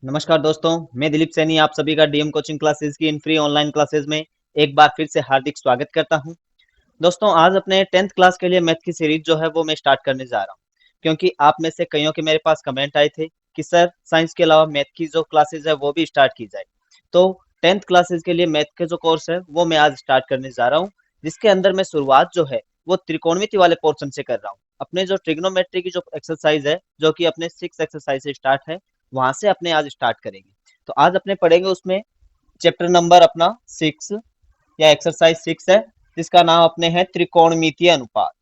नमस्कार दोस्तों, मैं दिलीप सैनी आप सभी का डीएम कोचिंग क्लासेस की इन फ्री ऑनलाइन क्लासेस में एक बार फिर से हार्दिक स्वागत करता हूं। दोस्तों, आज अपने 10th क्लास के लिए मैथ की सीरीज जो है वो मैं स्टार्ट करने जा रहा हूं, क्योंकि आप में से कईयों के मेरे पास कमेंट आए थे कि सर साइंस के अलावा मैथ की जो क्लासेस है वो भी स्टार्ट की जाए। तो 10th क्लासेस के लिए मैथ के जो कोर्स है वो मैं आज स्टार्ट करने जा रहा हूँ, जिसके अंदर मैं शुरुआत जो है वो त्रिकोणमिति वाले पोर्शन से कर रहा हूँ। अपने जो ट्रिग्नोमेट्री की जो एक्सरसाइज है, जो कि अपने 6 एक्सरसाइज से स्टार्ट है, वहां से अपने आज स्टार्ट करेंगे। तो आज अपने पढ़ेंगे उसमें चैप्टर नंबर अपना 6 या एक्सरसाइज 6 है, जिसका नाम अपने है त्रिकोणमितीय अनुपात।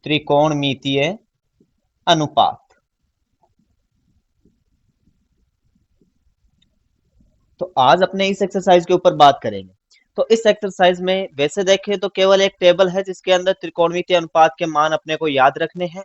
त्रिकोणमितीय अनुपात। तो आज अपने इस एक्सरसाइज के ऊपर बात करेंगे। तो इस एक्सरसाइज में वैसे देखें तो केवल एक टेबल है जिसके अंदर त्रिकोणमितीय अनुपात के मान अपने को याद रखने हैं।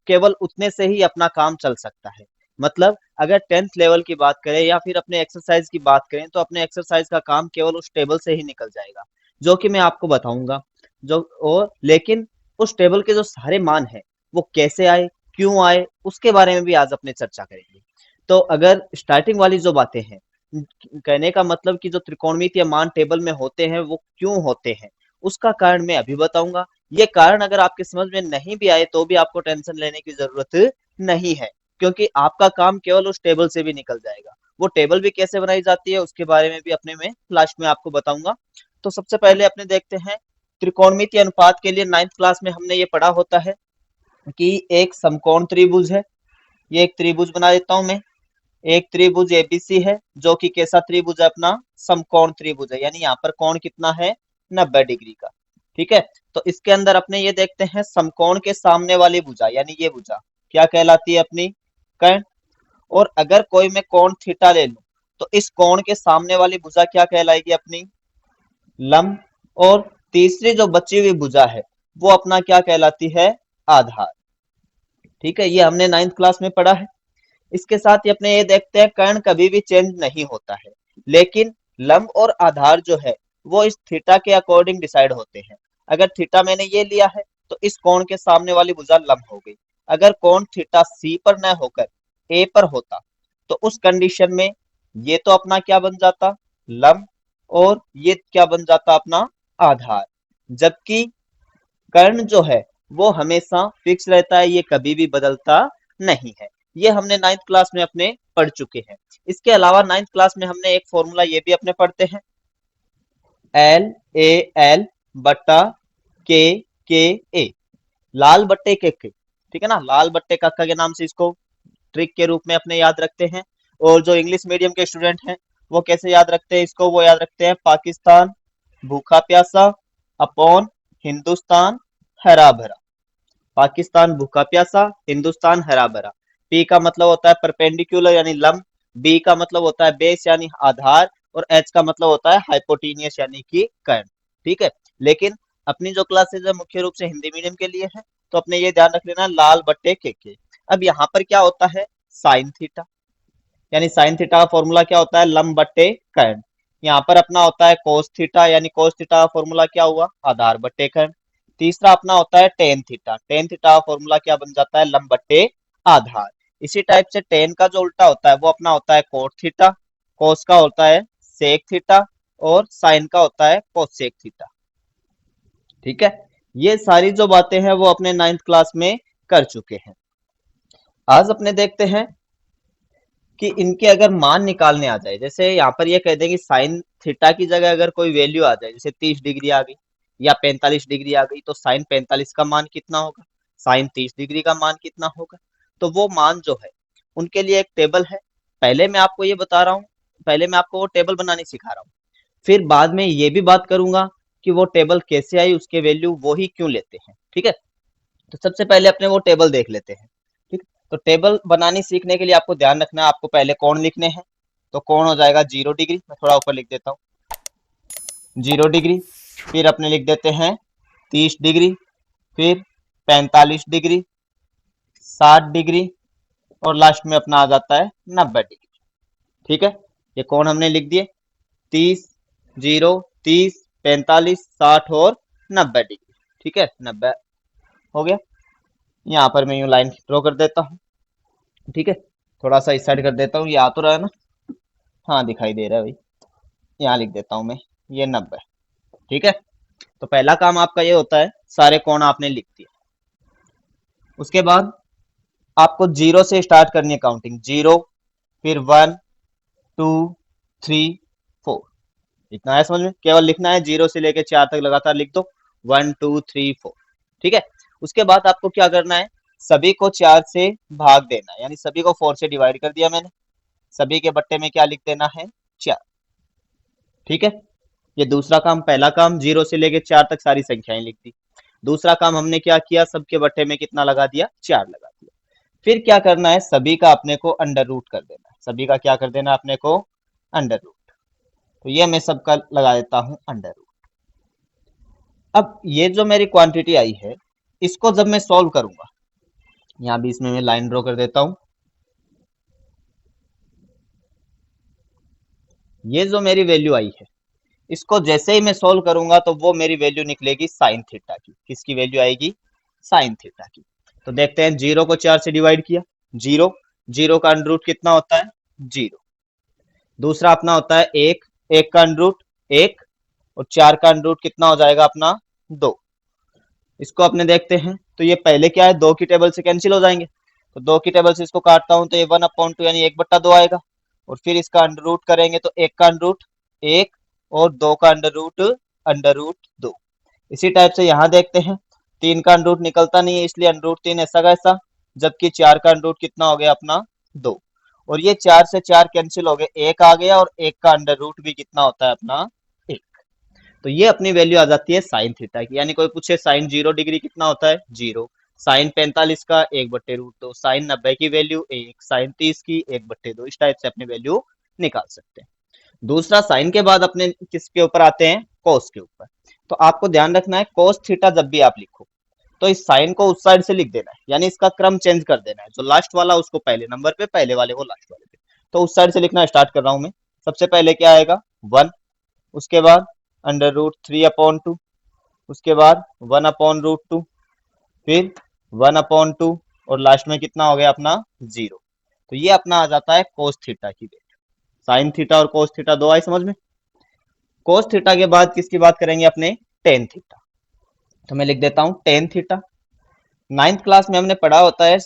केवल उतने से ही अपना काम चल सकता है। मतलब अगर 10th लेवल की बात करें या फिर अपने एक्सरसाइज की बात करें तो अपने एक्सरसाइज का काम केवल उस टेबल से ही निकल जाएगा, जो कि मैं आपको बताऊंगा। जो और लेकिन उस टेबल के जो सारे मान हैं वो कैसे आए, क्यों आए, उसके बारे में भी आज अपने चर्चा करेंगे। तो अगर स्टार्टिंग वाली जो बातें हैं, कहने का मतलब कि जो त्रिकोणमितीय मान टेबल में होते हैं वो क्यों होते हैं, उसका कारण मैं अभी बताऊंगा। ये कारण अगर आपके समझ में नहीं भी आए तो भी आपको टेंशन लेने की जरूरत नहीं है, क्योंकि आपका काम केवल उस टेबल से भी निकल जाएगा। वो टेबल भी कैसे बनाई जाती है उसके बारे में भी अपने में लास्ट में आपको बताऊंगा। तो सबसे पहले अपने देखते हैं त्रिकोणमितीय अनुपात के लिए 9th क्लास में हमने ये पढ़ा होता है कि एक समकोण त्रिभुज है। ये एक त्रिभुज बना देता हूं मैं। एक त्रिभुज एबीसी है, जो कि कैसा त्रिभुज है अपना, समकोण त्रिभुज है। यानी यहाँ पर कोण कितना है, 90 डिग्री का। ठीक है। तो इसके अंदर अपने ये देखते हैं समकोण के सामने वाली भुजा, यानी ये भुजा क्या कहलाती है अपनी, कर्ण। और अगर कोई मैं कोण थीटा ले लूं तो इस कोण के सामने वाली भुजा क्या कहलाएगी अपनी, लंब। और तीसरी जो बची हुई भुजा है वो अपना क्या कहलाती है, आधार। ठीक है, ये हमने 9th क्लास में पढ़ा है। इसके साथ ही अपने ये देखते हैं कर्ण कभी भी चेंज नहीं होता है, लेकिन लंब और आधार जो है वो इस थीटा के अकॉर्डिंग डिसाइड होते हैं। अगर थीटा मैंने ये लिया है तो इस कोण के सामने वाली भुजा लंब हो गई। अगर कोण थीटा सी पर न होकर ए पर होता तो उस कंडीशन में ये तो अपना क्या बन जाता, लंब। और ये क्या बन जाता अपना, आधार। जबकि कर्ण जो है वो हमेशा फिक्स रहता है, ये कभी भी बदलता नहीं है। ये हमने 9th क्लास में अपने पढ़ चुके हैं। इसके अलावा 9th क्लास में हमने एक फॉर्मूला ये भी अपने पढ़ते हैं, एल ए एल बट्टा के के ए, लाल बट्टे के। ठीक है ना, लाल बट्टे कक्का के नाम से इसको ट्रिक के रूप में अपने याद रखते हैं। और जो इंग्लिश मीडियम के स्टूडेंट हैं वो कैसे याद रखते हैं इसको, वो याद रखते हैं पाकिस्तान भूखा प्यासा अपॉन हिंदुस्तान हरा भरा। पाकिस्तान भूखा प्यासा, हिंदुस्तान हरा भरा। पी का मतलब होता है परपेंडिकुलर यानी लंब, बी का मतलब होता है बेस यानी आधार, और एच का मतलब होता है हाइपोटेनियस यानी कि कर्ण। ठीक है। लेकिन अपनी जो क्लासेज है मुख्य रूप से हिंदी मीडियम के लिए है, तो अपने ये ध्यान रख लेना लाल बट्टे के। अब यहाँ पर क्या होता है, साइन थीटा, यानी साइन थीटा का फॉर्मूला क्या होता है, लंब बट्टे कर्ण। यहाँ पर अपना होता है कोस थीटा, यानी कोस थीटा का फॉर्मूला क्या हुआ, आधार बट्टे कर्ण। तीसरा अपना होता है टेन थीटा, टेन थीटा का फॉर्मूला क्या बन जाता है, लंब बट्टे आधार। इसी टाइप से टेन का जो उल्टा होता है वो अपना होता है कोट थीटा, कोस का होता है सेक थीटा, और साइन का होता है कोसेक थीटा। ठीक है। ये सारी जो बातें हैं वो अपने 9th क्लास में कर चुके हैं। आज अपने देखते हैं कि इनके अगर मान निकालने आ जाए, जैसे यहाँ पर ये कह दें कि साइन थीटा की जगह अगर कोई वैल्यू आ जाए, जैसे 30 डिग्री आ गई या 45 डिग्री आ गई, तो साइन 45 का मान कितना होगा, साइन 30 डिग्री का मान कितना होगा। तो वो मान जो है उनके लिए एक टेबल है। पहले मैं आपको ये बता रहा हूँ, पहले मैं आपको वो टेबल बनानी सिखा रहा हूँ, फिर बाद में ये भी बात करूंगा कि वो टेबल कैसे आई, उसके वैल्यू वो ही क्यों लेते हैं। ठीक है। तो सबसे पहले अपने वो टेबल देख लेते हैं। ठीक। तो टेबल बनानी सीखने के लिए आपको ध्यान रखना है, आपको पहले कोण लिखने हैं। तो कोण हो जाएगा 0 डिग्री, मैं थोड़ा ऊपर लिख देता हूँ, 0 डिग्री। फिर अपने लिख देते हैं 30 डिग्री, फिर 45 डिग्री, 60 डिग्री, और लास्ट में अपना आ जाता है 90 डिग्री। ठीक है। ये कोण हमने लिख दिए, 30, 0, 30, 45, 60 और 90 डिग्री। ठीक है, 90 हो गया। यहाँ पर मैं यूं लाइन ड्रॉ कर देता हूँ। ठीक है। थोड़ा सा इस साइड कर देता हूँ, ये आ तो रहा है ना? हाँ दिखाई दे रहा है भाई। यहाँ लिख देता हूँ मैं, ये 90। ठीक है। तो पहला काम आपका ये होता है, सारे कोण आपने लिख दिए। उसके बाद आपको जीरो से स्टार्ट करनी है काउंटिंग। जीरो, फिर 1, 2, 3, 4। इतना है समझ में? केवल लिखना है, जीरो से लेके 4 तक लगातार लिख दो। 1, 2, 3, 4। ठीक है। उसके बाद आपको क्या करना है, सभी को 4 से भाग देना है, यानी सभी को 4 से डिवाइड कर दिया मैंने। सभी के बट्टे में क्या लिख देना है, 4। ठीक है। ये दूसरा काम। पहला काम जीरो से लेके 4 तक सारी संख्याएं लिख दी। दूसरा काम हमने क्या किया, सबके बट्टे में कितना लगा दिया, 4 लगा दिया। फिर क्या करना है, सभी का अपने को अंडर रूट कर देना है। सभी का क्या कर देना अपने को, अंडर रूट। तो ये मैं सबका लगा देता हूं अंडर रूट। अब ये जो मेरी क्वांटिटी आई है, इसको जब मैं सॉल्व करूंगा, यहाँ बीच में मैं लाइन ड्रॉ कर देता हूं। ये जो मेरी वैल्यू आई है, इसको जैसे ही मैं सोल्व करूंगा तो वो मेरी वैल्यू निकलेगी साइन थीटा की। किसकी वैल्यू आएगी, साइन थीटा की। तो देखते हैं, जीरो को 4 से डिवाइड किया, जीरो। जीरो का अंडर रूट कितना होता है, जीरो। दूसरा अपना होता है एक, एक का अंडर रूट एक, और 4 का अंडर रूट कितना हो जाएगा अपना, 2। इसको अपने देखते हैं, तो ये पहले क्या है, 2 की टेबल से कैंसिल हो जाएंगे। तो 2 की टेबल से इसको काटता हूं तो ये 1/2 यानी 1/2 आएगा। और फिर इसका अंडर रूट करेंगे तो एक का अंडर रूट एक, और 2 का अंडर रूट 2। इसी टाइप से यहाँ देखते हैं, 3 का अंडर रूट निकलता नहीं है, इसलिए अंडर रूट 3 ऐसा का ऐसा। जबकि 4 का अंडर रूट कितना हो गया अपना, 2। और ये 4 से 4 कैंसिल हो गए, एक आ गया, और एक का अंडर रूट भी कितना होता है अपना, एक। तो ये अपनी वैल्यू आ जाती है साइन थीटा की। यानी कोई पूछे साइन 0 डिग्री कितना होता है, 0। साइन 45 का 1/√2, साइन 90 की वैल्यू 1, साइन 30 की 1/2। इस टाइप से अपनी वैल्यू निकाल सकते हैं। दूसरा, साइन के बाद अपने किसके ऊपर आते हैं, कोस के ऊपर। तो आपको ध्यान रखना है, कोस थीटा जब भी आप लिखो तो इस साइन को उस साइड से लिख देना है, यानी इसका क्रम चेंज कर देना है। जो लास्ट वाला उसको पहले नंबर पे, पहले वाले को लास्ट वाले पे। तो उस साइड से लिखना स्टार्ट कर रहा हूं मैं। सबसे पहले क्या आएगा, 1। उसके बाद अंडर रूट 3/2। उसके बाद 1/√2। फिर 1/2, और लास्ट में कितना हो गया अपना, 0। तो ये अपना आ जाता है कोस थीटा की वैल्यू। साइन थीटा और कोस थीटा दो आई समझ में। कोस थीटा के बाद किसकी बात करेंगे अपने, टेन थीटा। तो मैं लिख देता हूं टेन थीटा। नाइन्थ क्लास में हमने पढ़ा होता है,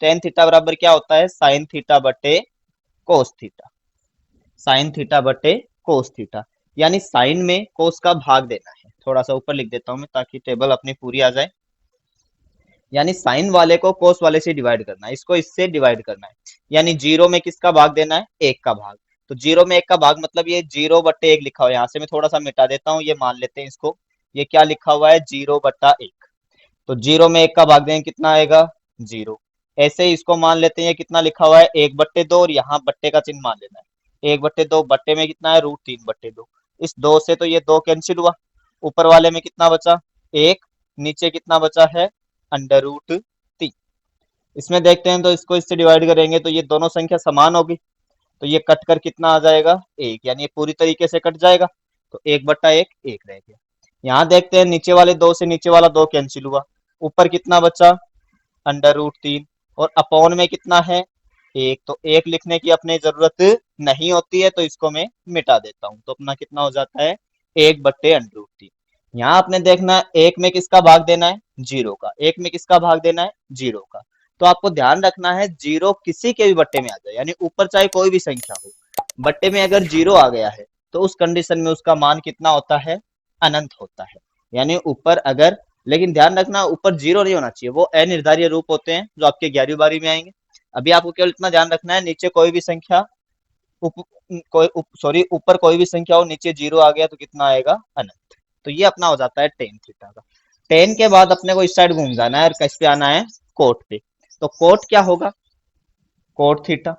टेन थीटा बराबर क्या होता है, साइन थीटा बटे कोस थीटा। साइन थीटा बटे कोस थीटा, यानी साइन में कोस का भाग देना है। थोड़ा सा ऊपर लिख देता हूं मैं ताकि टेबल अपनी पूरी आ जाए। यानी साइन वाले को कोस वाले से डिवाइड करना है, इसको इससे डिवाइड करना है। यानी जीरो में किसका भाग देना है, एक का भाग। तो जीरो में एक का भाग मतलब ये 0/1 लिखा हुआ है। यहाँ से मैं थोड़ा सा मिटा देता हूँ, ये मान लेते हैं इसको। ये क्या लिखा हुआ है, 0/1। तो जीरो में एक का भाग देंगे कितना आएगा, 0। ऐसे ही इसको मान लेते हैं, कितना लिखा हुआ है, 1/2, और यहाँ बट्टे का चिन्ह मान लेना है। 1/2 बट्टे में कितना है, √3/2। इस 2 से तो ये 2 कैंसिल हुआ। ऊपर वाले में कितना बचा, 1। नीचे कितना बचा है, अंडर रूट 3। इसमें देखते हैं, तो इसको इससे डिवाइड करेंगे तो ये दोनों संख्या समान होगी। तो ये कट कर कितना आ जाएगा, 1, यानी ये पूरी तरीके से कट जाएगा। तो 1/1 1 रह गया। यहाँ देखते हैं, नीचे वाले 2 से नीचे वाला 2 कैंसिल हुआ। ऊपर कितना बचा, अंडर रूट 3। और अपॉन में कितना है, 1। तो 1 लिखने की अपने जरूरत नहीं होती है, तो इसको मैं मिटा देता हूँ। तो अपना कितना हो जाता है, 1/√3। यहाँ आपने देखना है, एक में किसका भाग देना है, 0 का। एक में किसका भाग देना है, 0 का। तो आपको ध्यान रखना है, 0 किसी के भी बट्टे में आ जाए, यानी ऊपर चाहे कोई भी संख्या हो, बट्टे में अगर 0 आ गया है तो उस कंडीशन में उसका मान कितना होता है, अनंत होता है। यानी ऊपर अगर, लेकिन ध्यान रखना, ऊपर 0 नहीं होना चाहिए, वो अनिर्धारीय रूप होते हैं जो आपके 11वीं 12वीं में आएंगे। अभी आपको केवल इतना ध्यान रखना है, नीचे कोई भी संख्या, सॉरी, ऊपर कोई भी संख्या हो, नीचे 0 आ गया तो कितना आएगा, अनंत। तो ये अपना हो जाता है टेन थीटा का। टेन के बाद अपने को इस साइड घूम जाना है और किस पे आना है, कोट पे। तो कोट क्या होगा, कोट थीटा।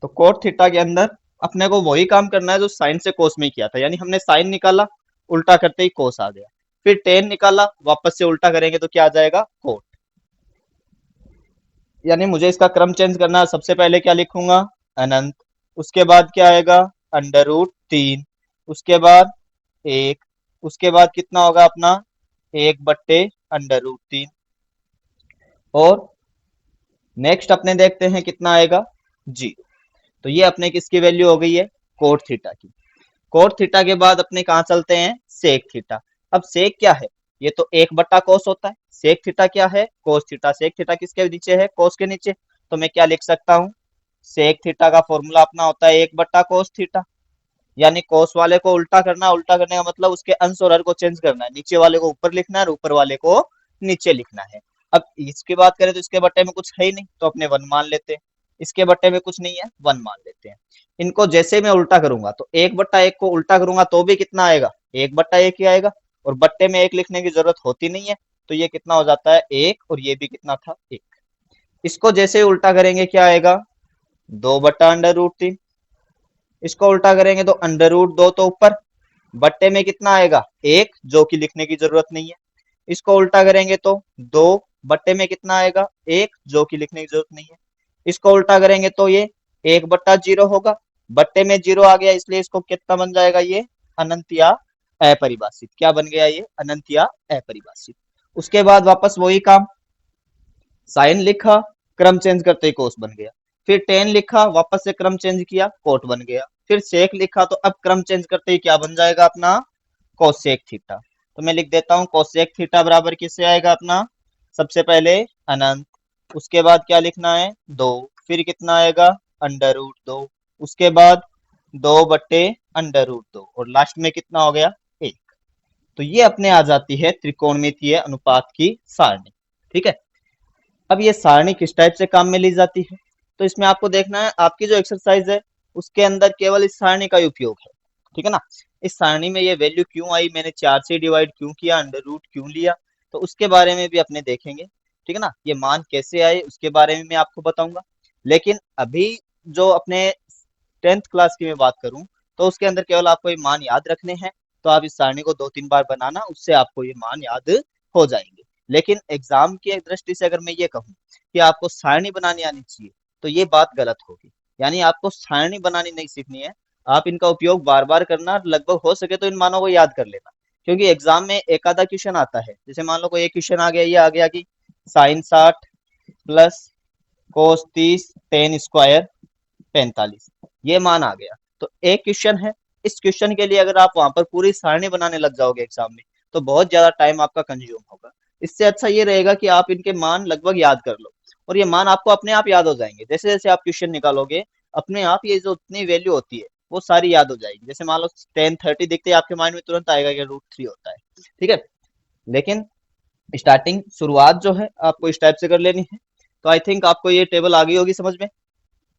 तो कोट थीटा के अंदर अपने को वही काम करना है जो साइन से कोस में किया था। यानी हमने साइन निकाला, उल्टा करते ही कोस आ गया। फिर टेन निकाला, वापस से उल्टा करेंगे तो क्या आ जाएगा, कोट। यानी मुझे इसका क्रम चेंज करना है। सबसे पहले क्या लिखूंगा, अनंत। उसके बाद क्या आएगा, अंडर रूट 3। उसके बाद 1। उसके बाद कितना होगा अपना, 1/√3। और नेक्स्ट अपने देखते हैं कितना आएगा, जी। तो ये अपने किसकी वैल्यू हो गई है, कोट थीटा की। कोट थीटा के बाद अपने कहाँ चलते हैं, सेक थीटा। अब सेक क्या है, ये तो एक बट्टा कोस होता है। सेक थीटा क्या है, कोस थीटा। सेक थीटा किसके नीचे है, कोस के नीचे। तो मैं क्या लिख सकता हूँ, सेक थीटा का फॉर्मूला अपना होता है एक बट्टा कोस थीटा। यानी कोस वाले को उल्टा करना, उल्टा करने का मतलब उसके अंश और हर को चेंज करना है, नीचे वाले को ऊपर लिखना है और ऊपर वाले को नीचे लिखना है। अब इसकी बात करें तो इसके बट्टे में कुछ है ही नहीं, तो अपने वन मान लेते हैं। इसके बट्टे में कुछ नहीं है, वन मान लेते हैं। इनको जैसे मैं उल्टा करूंगा तो एक बट्टा एक को उल्टा करूंगा तो भी कितना आएगा, एक बट्टा एक ही आएगा। और बट्टे में एक लिखने की जरूरत होती नहीं है, तो ये कितना हो जाता है, एक। और ये भी कितना था, एक। इसको जैसे ही उल्टा करेंगे क्या आएगा, दो बट्टा अंडर रूट तीन। इसको उल्टा करेंगे तो अंडर रूट दो, तो ऊपर बट्टे में कितना आएगा, एक, जो कि लिखने की जरूरत नहीं है। इसको उल्टा करेंगे तो दो, बट्टे में कितना आएगा, एक, जो कि लिखने की जरूरत नहीं है। इसको उल्टा करेंगे तो ये एक बट्टा जीरो होगा, बट्टे में जीरो आ गया, इसलिए इसको कितना बन जाएगा, ये अनंत या अपरिभाषित। क्या बन गया, ये अनंत या अपरिभाषित। उसके बाद वापस वही काम, साइन लिखा, क्रम चेंज करते ही कोस बन गया। फिर टेन लिखा, वापस से क्रम चेंज किया, कोट बन गया। फिर सेक लिखा, तो अब क्रम चेंज करते ही क्या बन जाएगा अपना, कोसेक थीटा। तो मैं लिख देता हूं कोसेक थीटा बराबर किससे आएगा अपना, सबसे पहले अनंत, उसके बाद क्या लिखना है, दो, फिर कितना आएगा, अंडर रूट दो, उसके बाद दो बट्टे अंडर रूट दो, और लास्ट में कितना हो गया, एक। तो ये अपने आ जाती है त्रिकोणमितीय अनुपात की सारणी। ठीक है। अब ये सारणी किस टाइप से काम में ली जाती है, तो इसमें आपको देखना है आपकी जो एक्सरसाइज है उसके अंदर केवल इस सारणी का ही उपयोग है। ठीक है ना। इस सारणी में ये वैल्यू क्यों आई, मैंने चार से डिवाइड क्यों किया, अंडर रूट क्यों लिया, तो उसके बारे में भी अपने देखेंगे। ठीक है ना। ये मान कैसे आए उसके बारे में मैं आपको बताऊंगा। लेकिन अभी जो अपने 10th क्लास की मैं बात करूं, तो उसके अंदर केवल आपको ये मान याद रखने हैं। तो आप इस सारणी को दो तीन बार बनाना, उससे आपको ये मान याद हो जाएंगे। लेकिन एग्जाम की दृष्टि से अगर मैं ये कहूँ कि आपको सारणी बनानी आनी चाहिए, तो ये बात गलत होगी। यानी आपको सारणी बनानी नहीं सीखनी है, आप इनका उपयोग बार बार करना, लगभग हो सके तो इन मानों को याद कर लेना। क्योंकि एग्जाम में एक आधा क्वेश्चन आता है, जैसे मान लो कोई एक क्वेश्चन आ गया, ये आ गया कि sine 60 plus cos 30 tan square 45, ये मान आ गया। तो एक क्वेश्चन है, इस क्वेश्चन के लिए अगर आप वहां पर पूरी सारणी बनाने लग जाओगे एग्जाम में, तो बहुत ज्यादा टाइम आपका कंज्यूम होगा। इससे अच्छा ये रहेगा कि आप इनके मान लगभग याद कर लो, और ये मान आपको अपने आप याद हो जाएंगे। जैसे जैसे आप क्वेश्चन निकालोगे, अपने आप ये जो उतनी वैल्यू होती है वो सारी याद हो जाएगी। जैसे मान लो 10 30 दिखते ही आपके माइंड में तुरंत आएगा कि रूट थ्री होता है। ठीक है। लेकिन स्टार्टिंग शुरुआत जो है आपको इस टाइप से कर लेनी है। तो आई थिंक आपको ये टेबल आ गई होगी समझ में।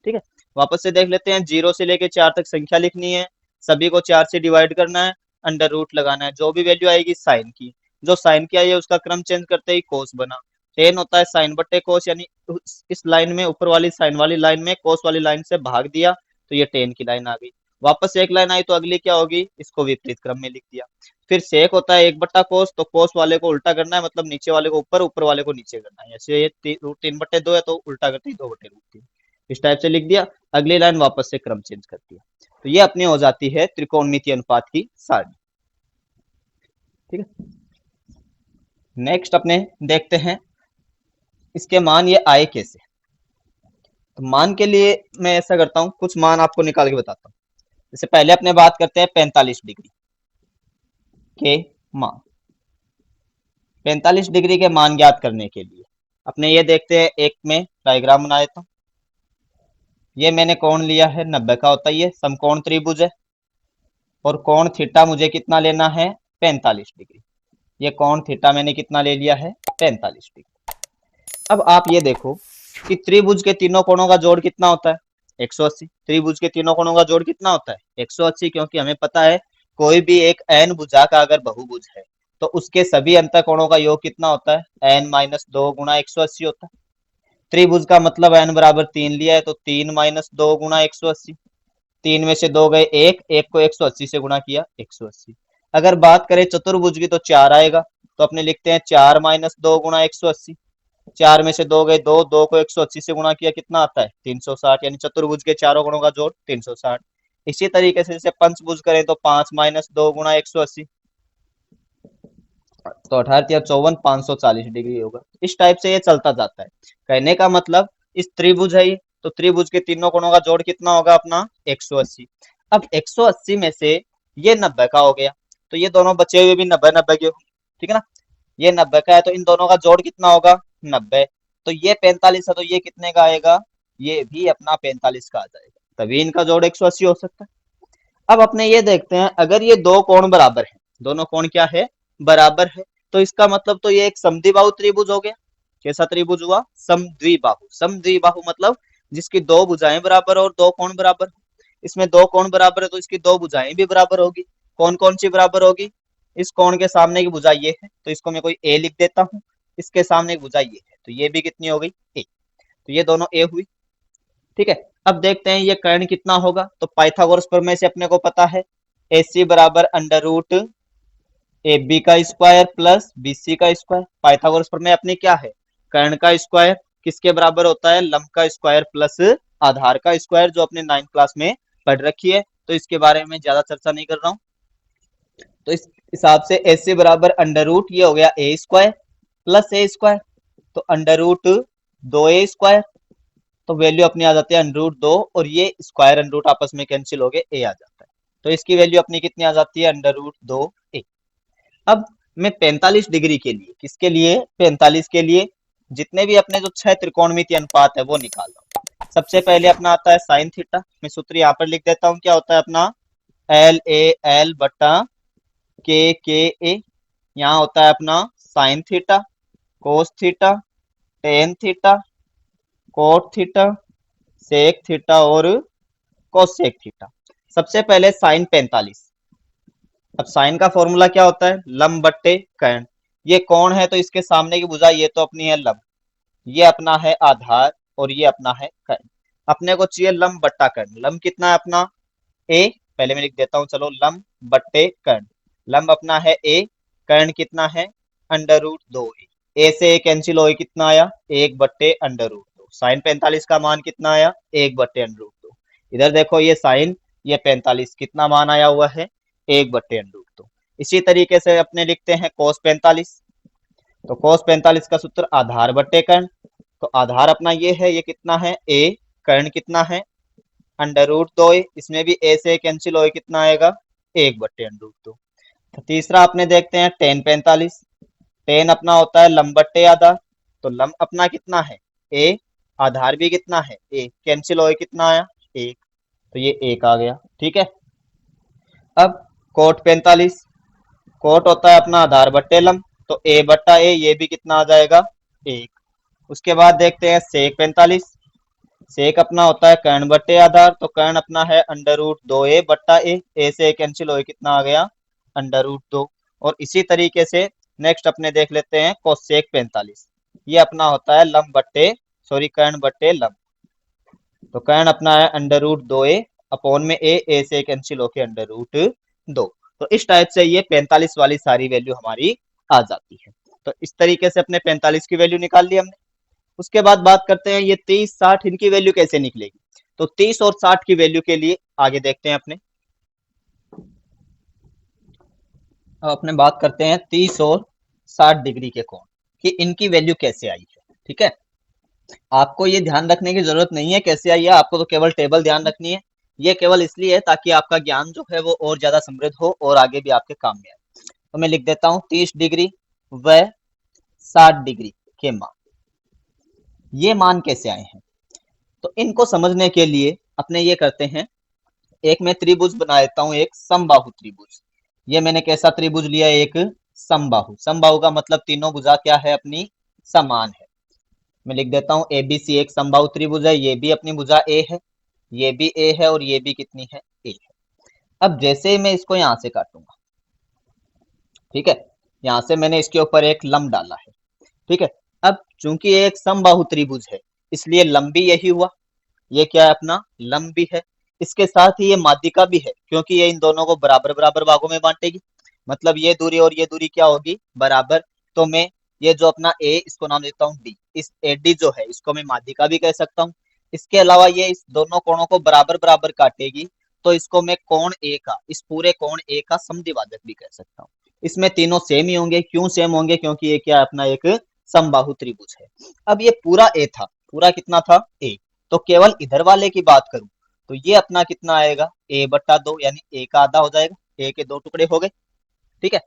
ठीक है। वापस से देख लेते हैं, जीरो से लेके चार तक संख्या लिखनी है, सभी को चार से डिवाइड करना है, अंडर रूट लगाना है, जो भी वैल्यू आएगी साइन की, जो साइन की आई है उसका क्रम चेंज करते ही कोस बना। टेन होता है साइन बट्टे कोस, यानी इस लाइन में ऊपर वाली साइन वाली लाइन में कोस वाली लाइन से भाग दिया, तो ये टेन की लाइन आ गई। वापस एक लाइन आई तो अगली क्या होगी, इसको विपरीत क्रम में लिख दिया। फिर सेक होता है एक बट्टा कोस, तो कोस वाले को उल्टा करना है, मतलब नीचे वाले को ऊपर, ऊपर वाले को नीचे करना है। जैसे ये रूट तीन बट्टे दो है तो उल्टा करते ही दो बट्टे रूट तीन, इस टाइप से लिख दिया। अगली लाइन वापस से क्रम चेंज कर दिया। तो ये अपनी हो जाती है त्रिकोणमितीय अनुपात की सारणी। ठीक है। नेक्स्ट अपने देखते हैं इसके मान ये आए कैसे। तो मान के लिए मैं ऐसा करता हूं, कुछ मान आपको निकाल के बताता हूं। जैसे पहले अपने बात करते हैं 45 डिग्री के मान। 45 डिग्री के मान ज्ञात करने के लिए अपने ये देखते हैं, एक में डायग्राम बना देता हूं। ये मैंने कोण लिया है 90 का होता है, ये समकोण त्रिभुज है। और कोण थीटा मुझे कितना लेना है, 45 डिग्री। ये कोण थीटा मैंने कितना ले लिया है, 45 डिग्री। अब आप ये देखो कि त्रिभुज के तीनों कोणों का जोड़ कितना होता है, 180। त्रिभुज के तीनों कोणों का जोड़ कितना होता है, 180। क्योंकि हमें पता है कोई भी एक एन भुजा का अगर बहुभुज है तो उसके सभी अंतर कोणों का योग कितना होता है, एन माइनस दो गुणा 180 होता है। त्रिभुज का मतलब एन बराबर तीन लिया है, तो तीन माइनस दो गुणा 180। तीन में से दो गए एक, एक को 180 से गुणा किया 180। अगर बात करें चतुर्भुज की तो चार आएगा, तो अपने लिखते हैं चार माइनस दो गुणा 180। चार में से दो गए दो, दो को 180 से गुणा किया कितना आता है, 360। यानी चतुर्भुज के चारों गुणों का जोड़ 360। इसी तरीके से जैसे पंचभुज करें तो पांच माइनस दो गुणा 180, तो 18 54 540 डिग्री होगा। इस टाइप से ये चलता जाता है। कहने का मतलब इस त्रिभुज है ये, तो त्रिभुज के तीनों कोणों का जोड़ कितना होगा अपना 180। अब 180 में से ये 90 का हो गया, तो ये दोनों बचे हुए भी 90 90 के हो, ठीक है ना। ये 90 का है तो इन दोनों का जोड़ कितना होगा 90। तो ये 45 है तो ये कितने का आएगा, ये भी अपना 45 का आ जाएगा, तभी इनका जोड़ 180 हो सकता है। अब अपने ये देखते हैं, अगर ये दो कोण बराबर है, दोनों कोण क्या है बराबर है, तो इसका मतलब तो ये एक समद्विबाहु त्रिभुज हो गया। कैसा त्रिभुज हुआ, समद्विबाहु। समद्विबाहु मतलब जिसकी दो भुजाएं बराबर और दो कोण बराबर। इसमें दो कोण बराबर है तो इसकी दो भुजाएं भी बराबर होगी। कौन कौन सी बराबर होगी, इस कोण के सामने की भुजा ये है तो इसको मैं कोई ए लिख देता हूँ, इसके सामने की भुजा ये है तो ये भी कितनी हो गई ए, तो ये दोनों ए हुई, ठीक है। अब देखते हैं ये कर्ण कितना होगा, तो पाइथागोरस प्रमेय से अपने को पता है AC बराबर अंडर रूट AB का स्क्वायर प्लस BC का स्क्वायर। पाइथागोरस प्रमेय अपनी क्या है, कर्ण का स्क्वायर किसके बराबर होता है, लंब का स्क्वायर प्लस आधार का स्क्वायर, जो अपने 9th क्लास में पढ़ रखी है, तो इसके बारे में ज्यादा चर्चा नहीं कर रहा हूँ। तो इस हिसाब से AC बराबर अंडर रूट ये हो गया ए स्क्वायर प्लस ए स्क्वायर, तो अंडर रूट 2a स्क्वायर, तो वैल्यू अपनी आ जाती है अंडर रूट 2, और ये स्क्वायर अंडर रूट आपस में कैंसिल हो गए, ए आ जाता है, तो इसकी वैल्यू अपनी कितनी आ जाती है अंडर रूट 2a। अब मैं 45 डिग्री के लिए, किसके लिए 45 के लिए, जितने भी अपने जो 6 त्रिकोणमितीय अनुपात है वो निकाल लो। सबसे पहले अपना आता है साइन थीटा, मैं सूत्र यहाँ पर लिख देता हूँ, क्या होता है अपना एल ए एल बटा के ए, यहाँ होता है अपना sine theta, cos theta, tan theta, cot theta, sec theta और कोसेक थीटा। सबसे पहले साइन 45। अब साइन का फॉर्मूला क्या होता है, लंब बट्टे कर्ण। ये कोण है तो इसके सामने की भुजा ये तो अपनी है लंब, ये अपना है आधार और ये अपना है कर्ण। अपने को चाहिए लंब बट्टा कर्ण। लंब कितना है अपना ए, पहले मैं लिख देता हूँ, चलो लंब बट्टे कर्ण। लंब अपना है ए, कर्ण कितना है अंडर रूट 2a। ए से ए कैंसिल हो, कितना आया 1/√2। साइन 45 का मान कितना आया 1/√2। इधर देखो ये साइन, ये 45 कितना मान आया हुआ है 1/√2। इसी तरीके से अपने लिखते हैं कोस 45। तो कोस 45 का सूत्र आधार बट्टे कर्ण, तो आधार अपना ये है, ये कितना है ए, कर्ण कितना है अंडर रूट 2a, इसमें भी ए से कैंसिल हो, कितना आएगा 1/√2। तो तीसरा अपने देखते हैं टेन 45। टेन अपना होता है लंब बट्टे आधार, तो लंब अपना कितना है ए, आधार भी कितना है ए, कैंसिल हो कितना आया 1, तो ये 1 आ गया, ठीक है। अब कोट 45। कोट होता है अपना आधार बट्टे लंब, तो ए बट्टा ए, ये भी कितना आ जाएगा 1। उसके बाद देखते हैं सेक 45। सेक अपना होता है कर्ण बट्टे आधार, तो कर्ण अपना है अंडर रूट 2a बट्टा ए से कैंसिल हो कितना आ गया अंडर रूट 2। और इसी तरीके से नेक्स्ट अपने देख लेते हैं कोसेक 45। ये अपना होता है लंब बट्टे, सॉरी कर्ण बट्टे लंब, तो कर्ण अपना है अंडर रूट 2a अपॉन में ए से कैंसिल होके अंडर रूट 2। तो इस टाइप से ये 45 वाली सारी वैल्यू हमारी आ जाती है। तो इस तरीके से अपने 45 की वैल्यू निकाल ली हमने। उसके बाद बात करते हैं ये 30 60 इनकी वैल्यू कैसे निकलेगी। तो 30 और 60 की वैल्यू के लिए आगे देखते हैं अपने। अब अपने बात करते हैं 30 और 60 डिग्री के कोण कि इनकी वैल्यू कैसे आई है, ठीक है। आपको ये ध्यान रखने की जरूरत नहीं है कैसे आई है, आपको तो केवल टेबल ध्यान रखनी है। ये केवल इसलिए है ताकि आपका ज्ञान जो है वो और ज्यादा समृद्ध हो और आगे भी आपके काम में आए। तो मैं लिख देता हूँ 30 डिग्री व 60 डिग्री के मान, ये मान कैसे आए हैं। तो इनको समझने के लिए अपने ये करते हैं, एक मैं त्रिभुज बना देता हूं, एक समबाहु त्रिभुज। ये मैंने कैसा त्रिभुज लिया, एक समबाहु। समबाहु का मतलब तीनों भुजा क्या है अपनी समान है। मैं लिख देता हूं ABC एक समबाहु त्रिभुज है, ये भी अपनी भुजा ए है, ये भी ए है और ये भी कितनी है ए है। अब जैसे ही मैं इसको यहां से काटूंगा, ठीक है, यहां से मैंने इसके ऊपर एक लंब डाला है, ठीक है। अब चूंकि ये एक समबाहु त्रिभुज है इसलिए लंबी यही हुआ, ये क्या है अपना लंबी है। इसके साथ ही ये माध्यिका भी है क्योंकि ये इन दोनों को बराबर बराबर भागों में बांटेगी, मतलब ये दूरी और ये दूरी क्या होगी बराबर। तो मैं ये जो अपना ए, इसको नाम देता हूँ डी, इस AD जो है इसको मैं माध्यिका भी कह सकता हूँ। इसके अलावा ये इस दोनों कोणों को बराबर बराबर काटेगी, तो इसको मैं कोण ए का, इस पूरे कोण ए का समद्विभाजक भी कह सकता हूँ। इसमें तीनों सेम ही होंगे, क्यों सेम होंगे, क्योंकि ये क्या अपना एक समबाहु त्रिभुज है। अब ये पूरा ए था, पूरा कितना था ए, तो केवल इधर वाले की बात करूं तो ये अपना कितना आएगा, a/2, यानी a का आधा हो जाएगा, a के दो टुकड़े हो गए। ठीक है।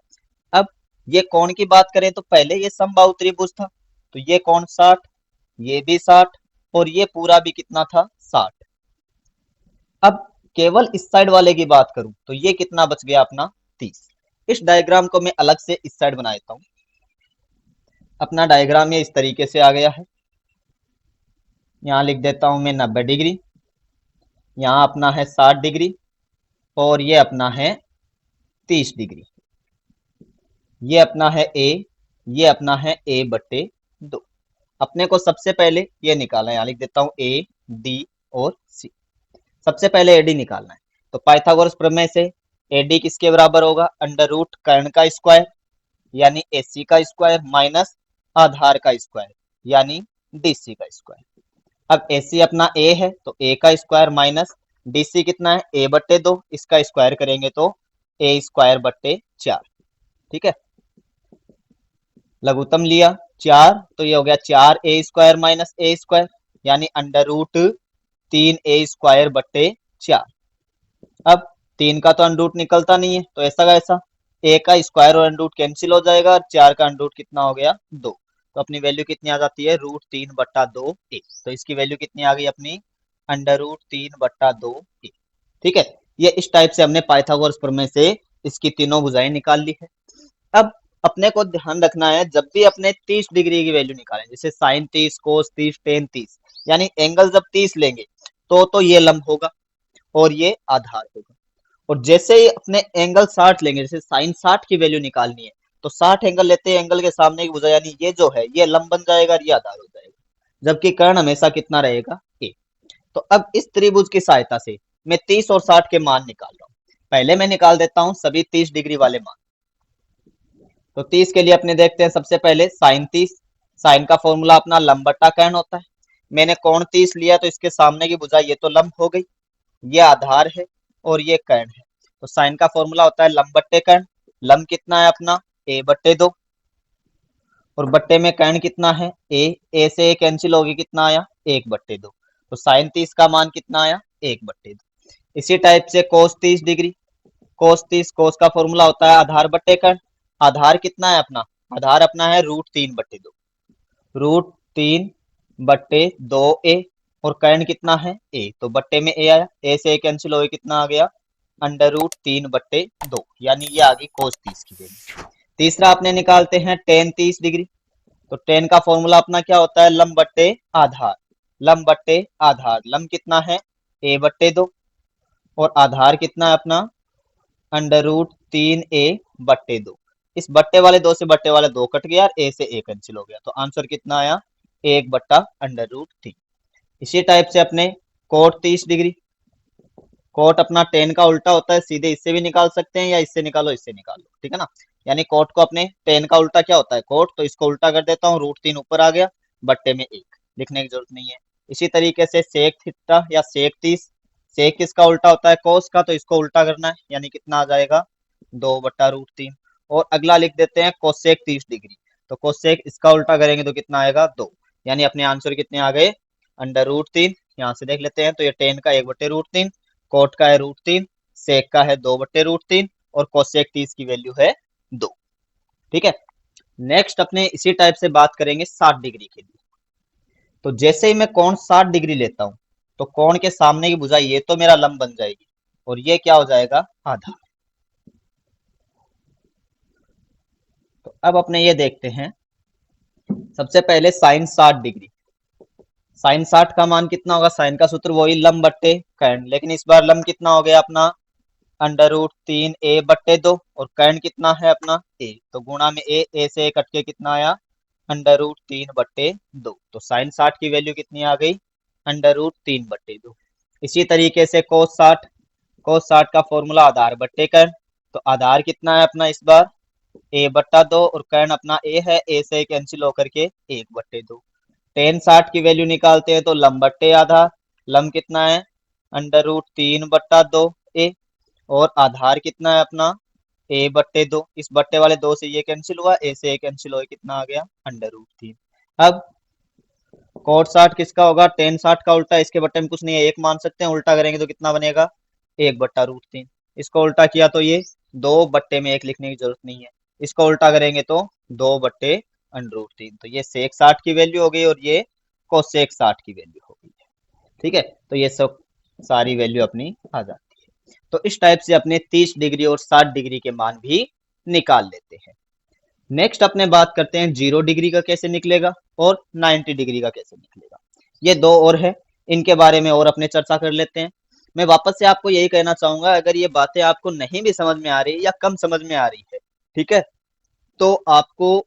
अब ये कोण की बात करें तो पहले ये समबाहु त्रिभुज था, तो ये कोण 60, ये भी 60, और ये पूरा भी कितना था, 60। अब केवल इस साइड वाले की बात करूं तो ये कितना बच गया अपना, 30। इस डायग्राम को मैं अलग से इस साइड बना देता हूं। अपना डायग्राम ये इस तरीके से आ गया है। यहाँ लिख देता हूं मैं 90 डिग्री, यहाँ अपना है 60 डिग्री, और ये अपना है 30 डिग्री। ये अपना है ए, ये अपना है a/2। अपने को सबसे पहले ये निकालना है, यहाँ लिख देता हूँ ए, डी और सी। सबसे पहले एडी निकालना है, तो पाइथागोरस प्रमेय से एडी किसके बराबर होगा, अंडर रूट कर्ण का स्क्वायर यानी एसी का स्क्वायर माइनस आधार का स्क्वायर यानी डीसी का स्क्वायर। अब एसी अपना ए है तो ए का स्क्वायर माइनस डीसी कितना है, a/2, इसका स्क्वायर करेंगे तो a²/4। ठीक है। लघुत्तम लिया 4, तो ये हो गया 4a² माइनस a² यानी अंडर रूट 3a²/4। अब 3 का तो अंडर रूट निकलता नहीं है, तो ऐसा का ऐसा a का स्क्वायर और अंडर रूट कैंसिल हो जाएगा, और 4 का अंडर रूट कितना हो गया, 2। तो अपनी वैल्यू कितनी आ जाती है, √3/2a। तो इसकी वैल्यू कितनी आ गई अपनी, अंडर रूट 3/2a। ठीक है। ये इस टाइप से हमने पाइथागोरस प्रमेय से इसकी तीनों भुजाएं निकाल ली है। अब अपने को ध्यान रखना है, जब भी अपने 30 डिग्री की वैल्यू निकालें, जैसे साइन 30, कोस 30, टेन 30, यानी एंगल जब 30 लेंगे तो ये लंब होगा और ये आधार होगा। और जैसे ही अपने एंगल 60 लेंगे, जैसे साइन 60 की वैल्यू निकालनी है, तो 60 एंगल लेते हैं, एंगल के सामने की भुजा यानी ये जो है ये लंब बन जाएगा और ये आधार हो जाएगा, जबकि कर्ण हमेशा कितना रहेगा, ए। तो अब इस त्रिभुज की सहायता से मैं 30 और 60 के मान निकाल रहा हूँ। पहले मैं निकाल देता हूँ सभी 30 डिग्री वाले मान। तो 30 के लिए अपने देखते हैं, सबसे पहले साइन 30। साइन का फॉर्मूला अपना लंब बट्टा कर्ण होता है। मैंने कोण 30 लिया तो इसके सामने की भुजा ये तो लंब हो गई, ये आधार है और ये कर्ण है। तो साइन का फॉर्मूला होता है लंब बट्टे कर्ण। लंब कितना है अपना, a/2, और बट्टे में कर्ण कितना है, a से a कैंसिल होगी, कितना आया, 1/2। तो साइन 30 का मान कितना आया, 1/2। इसी टाइप से कोस 30 डिग्री। कोस 30, कोस का फॉर्मूला होता है आधार बट्टे कर्ण। आधार कितना है अपना, आधार अपना है √3/2, √3/2a, और कर्ण कितना है, a, तो बट्टे में a आया, a से a कैंसिल हो गया, कितना आ गया, अंडर रूट 3/2, यानी ये आ गई कोस 30 की वैल्यू। तीसरा अपने निकालते हैं टेन 30 डिग्री। तो टेन का फॉर्मूला अपना क्या होता है, लंब बट्टे आधार। लंब बट्टे आधार, लंब कितना है, a/2, और आधार कितना है अपना, अंडर रूट 3a/2। इस बट्टे वाले दो से बट्टे वाले दो कट गया और a से a कैंसिल हो गया, तो आंसर कितना आया, 1/√3। इसी टाइप से अपने कोट 30 डिग्री। कोट अपना टेन का उल्टा होता है, सीधे इससे भी निकाल सकते हैं या इससे निकालो, इससे निकालो, ठीक है ना। यानी कोट को अपने टेन का उल्टा क्या होता है, कोट, तो इसको उल्टा कर देता हूँ, √3 ऊपर आ गया, बट्टे में 1, लिखने की जरूरत नहीं है। इसी तरीके से सेक थीटा या सेक 30। सेक किसका उल्टा होता है, कोस का, तो इसको उल्टा करना है, यानी कितना आ जाएगा, 2/√3। और अगला लिख देते हैं कोसेक 30 डिग्री। तो कोसेक इसका उल्टा करेंगे तो कितना आएगा, 2। यानी अपने आंसर कितने आ गए, अंडर रूट 3। यहाँ से देख लेते हैं, तो ये टेन का 1/√3, कोट का है √3, सेक का है 2/√3, और कोसेक 30 की वैल्यू है 2। ठीक है। नेक्स्ट अपने इसी टाइप से बात करेंगे 60 डिग्री के लिए। तो जैसे ही मैं कोण 60 डिग्री लेता हूं, तो कोण के सामने की भुजा ये तो मेरा लंब बन जाएगी, और ये क्या हो जाएगा, आधार। तो अब अपने ये देखते हैं, सबसे पहले साइन 60 डिग्री। साइन 60 का मान कितना होगा, साइन का सूत्र वही लंब बट्टे कर्ण, लेकिन इस बार लंब कितना हो गया अपना, अंडर रूट 3a/2, और कर्ण कितना है अपना, a, तो गुणा में a से a कट के कितना आया, अंडर रूट 3/2। तो साइन 60 की वैल्यू कितनी आ गई, अंडर रूट 3/2। इसी तरीके से कोस 60। कोस 60 का फॉर्मूला आधार बट्टे कर्ण। तो आधार कितना है अपना इस बार, a/2, और कर्ण अपना a है, a से कैंसिल होकर के 1/2। टेन 60 की वैल्यू निकालते हैं तो लंब बट्टे आधार। लंब कितना है, अंडर रूट 3/2a, और आधार कितना है अपना, a/2। इस बट्टे वाले 2 से ये कैंसिल हुआ, a से a कैंसिल हो, कितना आ गया, अंडर रूट 3। अब cot 60 किसका होगा, tan 60 का उल्टा, इसके बट्टे में कुछ नहीं है, एक मान सकते हैं, उल्टा करेंगे तो कितना बनेगा, 1/√3। इसको उल्टा किया तो ये 2/में 1 लिखने की जरूरत नहीं है, इसको उल्टा करेंगे तो 2/√3। तो ये sec 60 की वैल्यू हो गई और ये cosec 60 की वैल्यू हो गई है। ठीक है, तो ये सब सारी वैल्यू अपनी आ जाती है। तो इस टाइप से अपने 30 डिग्री और 60 डिग्री के मान भी निकाल लेते हैं। नेक्स्ट अपने बात करते हैं 0 डिग्री का कैसे निकलेगा और 90 डिग्री का कैसे निकलेगा। ये दो और है, इनके बारे में और अपने चर्चा कर लेते हैं। मैं वापस से आपको यही कहना चाहूंगा, अगर ये बातें आपको नहीं भी समझ में आ रही या कम समझ में आ रही है, ठीक है, तो आपको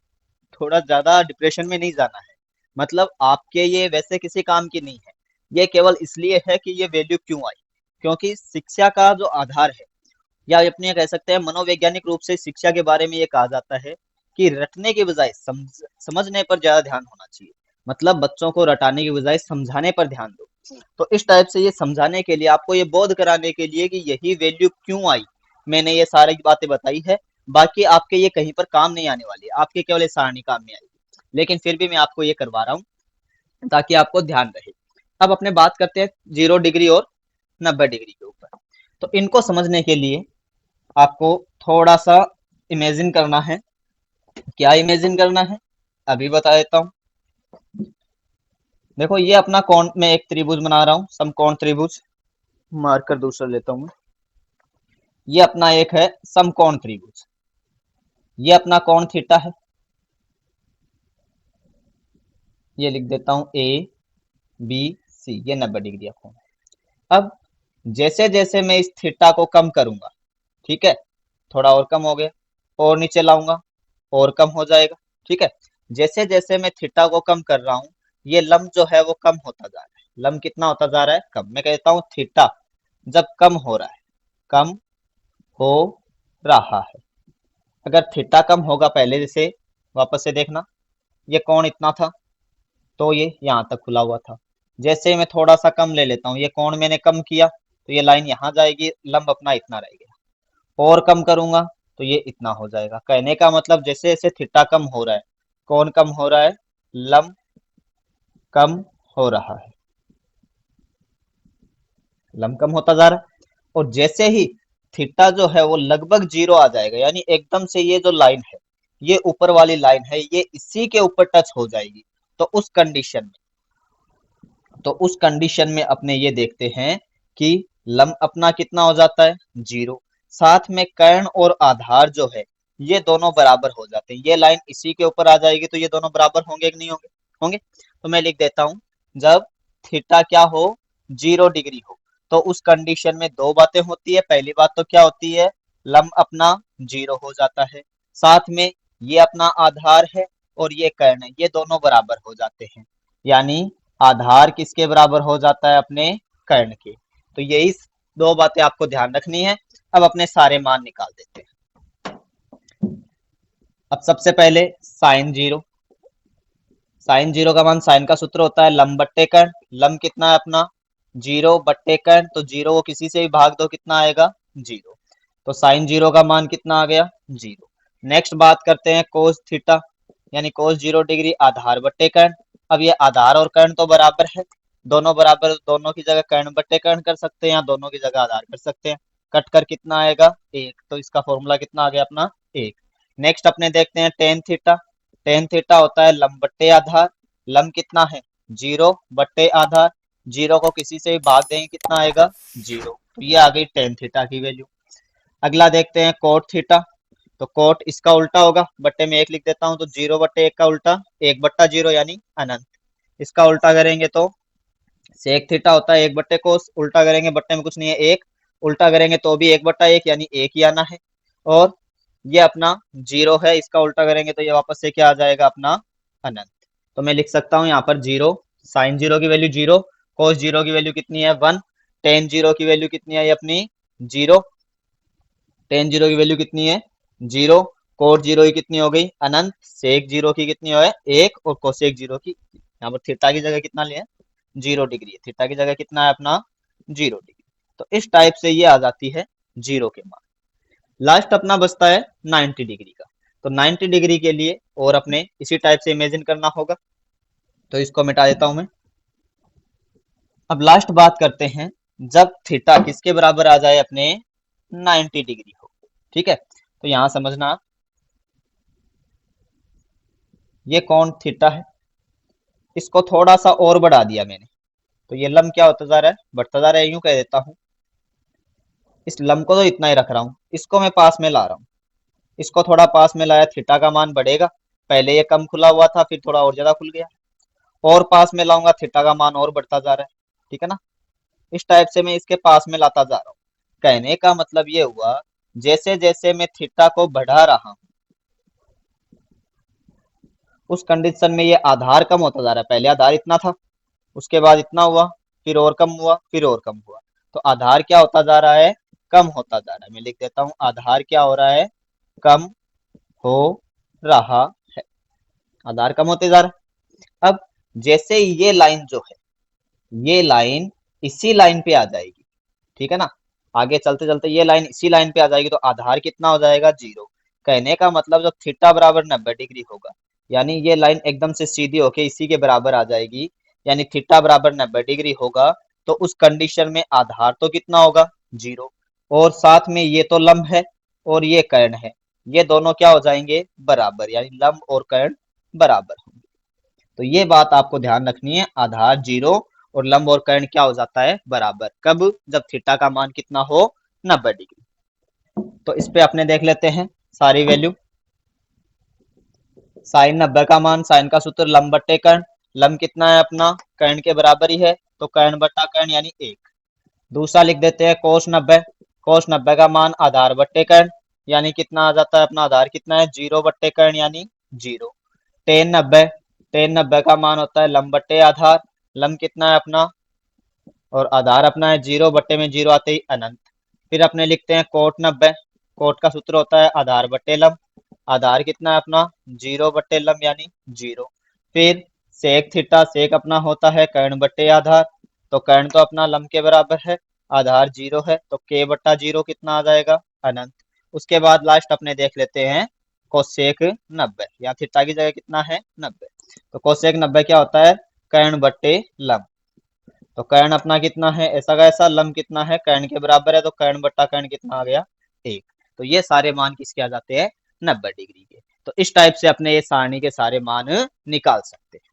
थोड़ा ज्यादा डिप्रेशन में नहीं जाना है। मतलब आपके ये वैसे किसी काम की नहीं है, ये केवल इसलिए है कि ये वैल्यू क्यों आई, क्योंकि शिक्षा का जो आधार है, या अपने कह सकते हैं मनोवैज्ञानिक रूप से शिक्षा के बारे में ये कहा जाता है कि रटने के बजाय समझने पर ज्यादा ध्यान होना चाहिए। मतलब बच्चों को रटाने के बजाय समझाने पर ध्यान दो। तो इस टाइप से ये समझाने के लिए, आपको ये बोध कराने के लिए कि यही वैल्यू क्यों आई, मैंने ये सारी बातें बताई है। बाकी आपके ये कहीं पर काम नहीं आने वाली है, आपके केवल ये सारणी काम में आएगी, लेकिन फिर भी मैं आपको ये करवा रहा हूँ ताकि आपको ध्यान रहे। अब अपने बात करते हैं 0 डिग्री और 90 डिग्री के ऊपर। तो इनको समझने के लिए आपको थोड़ा सा इमेजिन करना है। क्या इमेजिन करना है, अभी बता देता हूँ। देखो ये अपना कोण, मैं एक त्रिभुज बना रहा हूँ, समकोण त्रिभुज, मार्कर दूसरा लेता हूँ। ये अपना एक है समकोण त्रिभुज, ये अपना कोण थीटा है, ये लिख देता हूँ ABC, ये 90 डिग्री का कोण है। अब जैसे जैसे मैं इस थीटा को कम करूंगा, ठीक है, थोड़ा और कम हो गया, और नीचे लाऊंगा और कम हो जाएगा। ठीक है, जैसे जैसे मैं थीटा को कम कर रहा हूँ, ये लंब जो है वो कम होता जा रहा है। लंब कितना होता जा रहा है, कम। मैं कहता हूँ थीटा जब कम हो रहा है, कम हो रहा है। अगर थीटा कम होगा, पहले जैसे वापस से देखना, ये कोण इतना था तो ये यहाँ तक खुला हुआ था। जैसे मैं थोड़ा सा कम ले लेता हूँ, ये कोण मैंने कम किया तो ये लाइन यहाँ जाएगी, लंब अपना इतना रहेगा। और कम करूंगा तो ये इतना हो जाएगा। कहने का मतलब जैसे जैसे थीटा कम हो रहा है, कौन कम हो रहा है, लंब कम हो रहा है, लंब कम होता जा रहा है। और जैसे ही थीटा जो है वो लगभग 0 आ जाएगा, यानी एकदम से ये जो लाइन है, ये ऊपर वाली लाइन है, ये इसी के ऊपर टच हो जाएगी, तो उस कंडीशन में अपने ये देखते हैं कि लंब अपना कितना हो जाता है, 0। साथ में कर्ण और आधार जो है, ये दोनों बराबर हो जाते हैं। ये लाइन इसी के ऊपर आ जाएगी तो ये दोनों बराबर होंगे कि नहीं होंगे, होंगे। तो मैं लिख देता हूं, जब थीटा क्या हो, 0 डिग्री हो, तो उस कंडीशन में दो बातें होती है। पहली बात तो क्या होती है, लंब अपना 0 हो जाता है, साथ में ये अपना आधार है और ये कर्ण है, ये दोनों बराबर हो जाते हैं। यानी आधार किसके बराबर हो जाता है, अपने कर्ण के। तो यही दो बातें आपको ध्यान रखनी है। अब अपने सारे मान निकाल देते हैं। अब सबसे पहले sin 0, sin 0 का मान, साइन का सूत्र होता है लंब बट्टे कर्ण। लंब कितना है अपना, 0/कर्ण, तो 0 को किसी से भी भाग दो, कितना आएगा, 0। तो sin 0 का मान कितना आ गया, 0। नेक्स्ट बात करते हैं cos थीटा, यानी cos 0 डिग्री, आधार बट्टे कर्ण। अब ये आधार और कर्ण तो बराबर है, दोनों बराबर, दोनों की जगह कर्ण बट्टे कर्ण कर सकते हैं या दोनों की जगह आधार कर सकते हैं। कट कर कितना आएगा, 1। तो इसका फॉर्मूला कितना आ गया अपना, 1। नेक्स्ट अपने देखते हैं टेन थीटा। टेन थीटा होता है लंब बट्टे आधार। लंब कितना है, 0/आधार। 0 को किसी से भी भाग देंगे, कितना आएगा, 0। तो ये आ गई टेन थीटा की वैल्यू। अगला देखते हैं कोट थीटा। तो कोट इसका उल्टा होगा, बट्टे में 1 लिख देता हूं, तो 0/1 का उल्टा 1/0 यानी अनंत। इसका उल्टा करेंगे तो सेक थीटा होता है 1/कोस, उल्टा करेंगे बट्टे में कुछ नहीं है 1, उल्टा करेंगे तो भी 1/1 यानी 1 ही आना है। और ये अपना 0 है, इसका उल्टा करेंगे तो ये वापस से क्या आ जाएगा, अपना अनंत। तो मैं लिख सकता हूँ यहाँ पर 0, sin 0 की वैल्यू 0, cos 0 की वैल्यू कितनी है, 1, tan 0 की वैल्यू कितनी है, ये अपनी 0, tan 0 की वैल्यू कितनी है, 0, cot 0 की कितनी हो गई, अनंत, sec 0 की कितनी है, 1, और cosec 0 की, यहाँ पर थीटा की जगह कितना लिया, 0 डिग्री, थीटा की जगह कितना है अपना, 0 डिग्री। तो इस टाइप से ये आ जाती है 0 के मान। लास्ट अपना बचता है 90 डिग्री का। तो 90 डिग्री के लिए और अपने इसी टाइप से इमेजिन करना होगा। तो इसको मिटा देता हूं मैं। अब लास्ट बात करते हैं, जब थीटा किसके बराबर आ जाए अपने 90 डिग्री हो। ठीक है, तो यहां समझना, ये कौन थीटा है, इसको थोड़ा सा और बढ़ा दिया मैंने, तो ये लंब क्या होता जा रहा है, बढ़ता जा रहा है। यूं कह देता हूं, इस लंब को तो इतना ही रख रहा हूं, इसको मैं पास में ला रहा हूं, इसको थोड़ा पास में लाया, थीटा का मान बढ़ेगा। पहले ये कम खुला हुआ था, फिर थोड़ा और ज्यादा खुल गया, और पास में लाऊंगा, थीटा का मान और बढ़ता जा रहा है। ठीक है ना, इस टाइप से मैं इसके पास में लाता जा रहा हूँ। कहने का मतलब ये हुआ, जैसे जैसे मैं थीटा को बढ़ा रहा हूँ, उस कंडीशन में ये आधार कम होता जा रहा है। पहले आधार इतना था, उसके बाद इतना हुआ, फिर और कम हुआ, फिर और कम हुआ, तो आधार क्या होता जा रहा है, कम होता जा रहा है। मैं लिख देता हूं, आधार क्या हो रहा है, कम हो रहा है, आधार कम होते जा रहा है। अब जैसे ये लाइन जो है, ये लाइन इसी लाइन पे आ जाएगी, ठीक है ना, आगे चलते चलते ये लाइन इसी लाइन पे आ जाएगी, तो आधार कितना हो जाएगा, 0। कहने का मतलब जब थीटा बराबर 90 डिग्री होगा, यानी ये लाइन एकदम से सीधी होके इसी के बराबर आ जाएगी, यानी थीटा बराबर 90 डिग्री होगा, तो उस कंडीशन में आधार तो कितना होगा, 0, और साथ में ये तो लंब है और ये कर्ण है, ये दोनों क्या हो जाएंगे, बराबर, यानी लंब और कर्ण बराबर होंगे। तो ये बात आपको ध्यान रखनी है, आधार 0 और लंब और कर्ण क्या हो जाता है, बराबर, कब, जब थीटा का मान कितना हो, 90 डिग्री। तो इस पे अपने देख लेते हैं सारी वैल्यू। साइन 90 का मान, साइन का सूत्र लंब बट्टे कर्ण, लंब कितना है अपना, कर्ण के बराबर ही है, तो कर्ण बट्टा कर्ण यानी 1। दूसरा लिख देते हैं कोस 90, कोस 90 का मान आधार बट्टे कर्ण, यानी कितना आ जाता है अपना, आधार कितना है, 0 बट्टे कर्ण यानी 0। टेन 90, टेन 90 का मान होता है लंब बट्टे आधार, लंब कितना है अपना, और आधार अपना है 0 बट्टे में 0 आते ही अनंत। फिर अपने लिखते हैं कोट 90, कोट का सूत्र होता है आधार बट्टे लंब, आधार कितना है अपना, 0 बट्टे लंब यानी 0। फिर सेक थीटा, सेक अपना होता है कर्ण बट्टे आधार, तो कर्ण तो अपना लंब के बराबर है, आधार 0 है, तो k बट्टा 0 कितना आ जाएगा, अनंत। उसके बाद लास्ट अपने देख लेते हैं कोसेक 90, यहाँ थीटा की जगह कितना है, 90, तो कोसेक 90 क्या होता है, कर्ण बट्टे लंब, तो कर्ण अपना कितना है, ऐसा का ऐसा, लंब कितना है, कर्ण के बराबर है, तो कर्ण बट्टा कर्ण कितना आ गया, 1। तो ये सारे मान किसके आ जाते हैं, 90 डिग्री के। तो इस टाइप से अपने ये सारणी के सारे मान निकाल सकते हैं।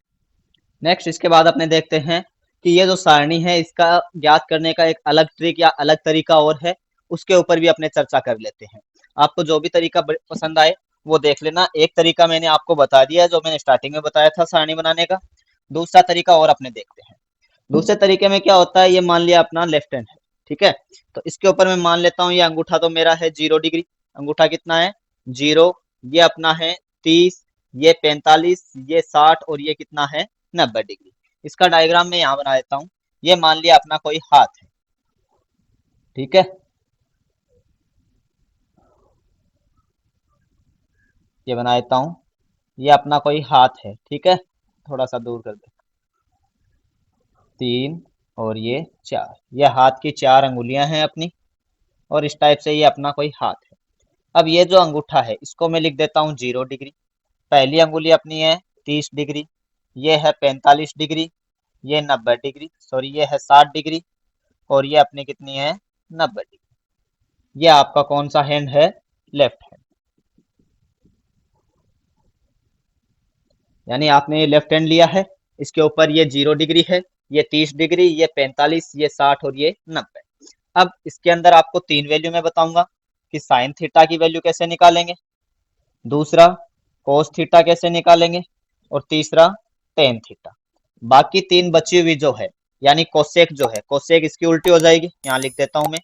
नेक्स्ट इसके बाद अपने देखते हैं कि ये जो सारणी है, इसका ज्ञात करने का एक अलग ट्रिक या अलग तरीका और है, उसके ऊपर भी अपने चर्चा कर लेते हैं। आपको जो भी तरीका पसंद आए वो देख लेना। एक तरीका मैंने आपको बता दिया है, जो मैंने स्टार्टिंग में बताया था सारणी बनाने का। दूसरा तरीका और अपने देखते हैं। दूसरे तरीके में क्या होता है, ये मान लिया अपना लेफ्ट हैंड है, ठीक है, तो इसके ऊपर मैं मान लेता हूँ ये अंगूठा तो मेरा है 0 डिग्री, अंगूठा कितना है, 0, ये अपना है 30, ये 45, ये 60 और ये कितना है, 90 डिग्री। इसका डायग्राम मैं यहाँ बना देता हूँ। ये मान लिया अपना कोई हाथ है, ठीक है, ये बना देता हूँ, ये अपना कोई हाथ है, ठीक है, थोड़ा सा दूर कर दे, 3 और ये 4, ये हाथ की 4 अंगुलियां हैं अपनी, और इस टाइप से ये अपना कोई हाथ है। अब ये जो अंगूठा है, इसको मैं लिख देता हूँ 0 डिग्री, पहली अंगुली अपनी है 30 डिग्री, ये है 45 डिग्री, ये 90 डिग्री, सॉरी ये है 60 डिग्री, और ये अपनी कितनी है, 90 डिग्री। ये आपका कौन सा हैंड है, लेफ्ट हैंड, यानी आपने ये लेफ्ट हैंड लिया है, इसके ऊपर ये 0 डिग्री है, ये 30 डिग्री, ये 45, ये 60 और ये 90। अब इसके अंदर आपको 3 वैल्यू मैं बताऊंगा कि साइन थीटा की वैल्यू कैसे निकालेंगे, दूसरा कोस थीटा कैसे निकालेंगे, और तीसरा टेन थीटा। बाकी 3 बची हुई जो है, यानी कोसेक जो है, कोसेक इसकी उल्टी हो जाएगी, यहाँ लिख देता हूं मैं,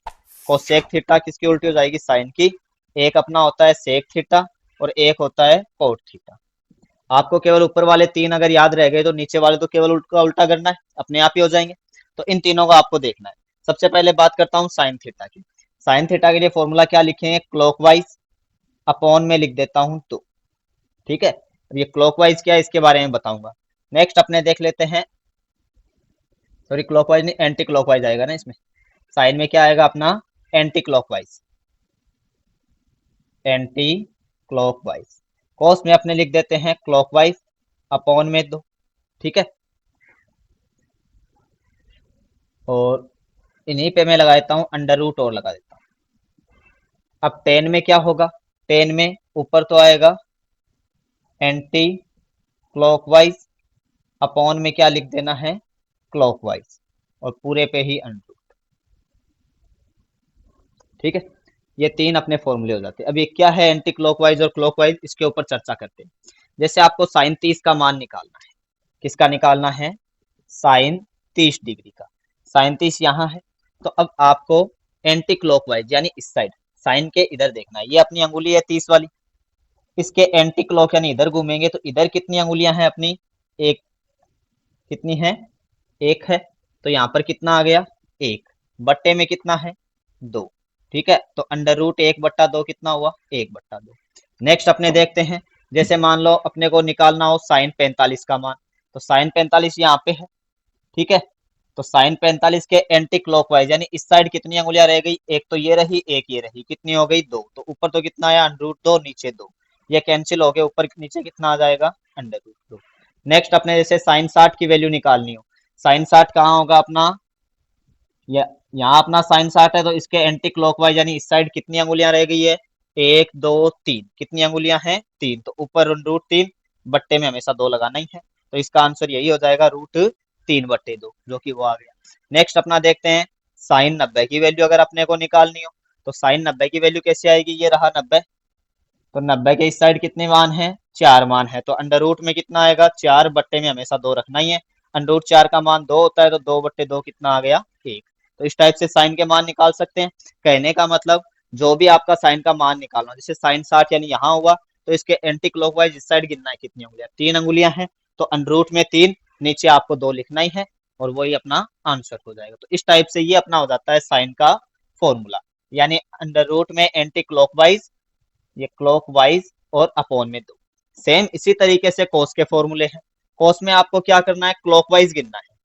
कोसेक थीटा किसकी उल्टी हो जाएगी, साइन की। एक अपना होता है सेक थीटा और एक होता है कोट थीटा। आपको केवल ऊपर वाले 3 अगर याद रह गए तो नीचे वाले तो केवल उल्टा उल्टा करना है, अपने आप ही हो जाएंगे। तो इन तीनों को आपको देखना है। सबसे पहले बात करता हूँ साइन थीटा की। साइन थीटा के लिए फॉर्मूला क्या लिखेंगे, क्लॉकवाइज अपॉन में लिख देता हूँ 2, ठीक है। अब ये क्लॉकवाइज क्या है इसके बारे में बताऊंगा। नेक्स्ट अपने देख लेते हैं, सॉरी क्लॉकवाइज नहीं, एंटी क्लॉकवाइज आएगा ना इसमें, साइन में क्या आएगा अपना, anti clockwise, anti clockwise. Cos में अपने लिख देते हैं क्लॉकवाइज अपॉन में 2, ठीक है। और इन्हीं पे मैं लगा देता हूँ अंडर रूट और लगा देता हूँ। अब टेन में क्या होगा, टेन में ऊपर तो आएगा एंटी क्लॉकवाइज, अपॉन में क्या लिख देना है, क्लॉकवाइज, और पूरे पे ही अंडर। ठीक है, ये तीन अपने फॉर्मूले हो जाते हैं। अब ये क्या है एंटी क्लॉकवाइज और क्लॉकवाइज, इसके ऊपर चर्चा करते हैं। जैसे आपको साइन 30 का मान निकालना है, किसका निकालना है, साइन 30 डिग्री का। साइन 30 यहाँ है, तो अब आपको एंटी क्लॉकवाइज यानी इस साइड साइन के इधर देखना है। ये अपनी अंगुली है 30 वाली, इसके एंटी क्लॉक यानी इधर घूमेंगे तो इधर कितनी अंगुलियां हैं अपनी, एक, कितनी है, एक है। तो यहाँ पर कितना आ गया, एक, बट्टे में कितना है, दो। ठीक है, तो अंडर रूट 1/2 कितना हुआ, 1/2। नेक्स्ट अपने देखते हैं, जैसे मान लो अपने को निकालना हो साइन 45 का मान, तो साइन 45 यहाँ पे है। ठीक है, तो साइन 45 के एंटी क्लॉकवाइज यानी इस साइड कितनी अंगुलियां रह गई, एक तो ये रही, एक ये रही, कितनी हो गई, दो। तो ऊपर तो कितना आया, अंडर रूट 2, नीचे 2, ये कैंसिल हो गया, ऊपर नीचे कितना आ जाएगा, अंडर रूट 2। नेक्स्ट अपने जैसे साइन 60 की वैल्यू निकालनी हो, साइन 60 कहाँ होगा अपना, यहाँ अपना साइन 60 है, तो इसके एंटी क्लॉकवाइज यानी इस साइड कितनी अंगुलियां रह गई है, एक दो तीन, कितनी अंगुलियां हैं, तीन। तो ऊपर रूट 3, बट्टे में हमेशा 2 लगाना ही है, तो इसका आंसर यही हो जाएगा रूट 3/2, जो कि वो आ गया। नेक्स्ट अपना देखते हैं साइन 90 की वैल्यू अगर अपने को निकालनी हो, तो साइन 90 की वैल्यू कैसे आएगी, ये रहा 90, तो 90 के इस साइड कितने मान है, 4 मान है, तो अंडर रूट में कितना आएगा, 4, बट्टे में हमेशा 2 रखना ही है। अंडर रूट 4 का मान 2 होता है, तो 2/2 कितना आ गया, 1। तो इस टाइप से साइन के मान निकाल सकते हैं। कहने का मतलब जो भी आपका साइन का मान निकालना, जैसे साइन 60 यानी यहाँ हुआ, तो इसके एंटी क्लॉकवाइज इस साइड गिनना है, कितनी अंगुलियां, 3 अंगुलियां हैं, तो अंडर रूट में 3, नीचे आपको 2 लिखना ही है, और वही अपना आंसर हो जाएगा। तो इस टाइप से ये अपना हो जाता है साइन का फॉर्मूला, यानी अंडर रूट में एंटी क्लॉकवाइज, ये क्लॉकवाइज और अपॉन में 2। सेम इसी तरीके से कोस के फॉर्मूले हैं। कोस में आपको क्या करना है, क्लॉकवाइज गिनना है।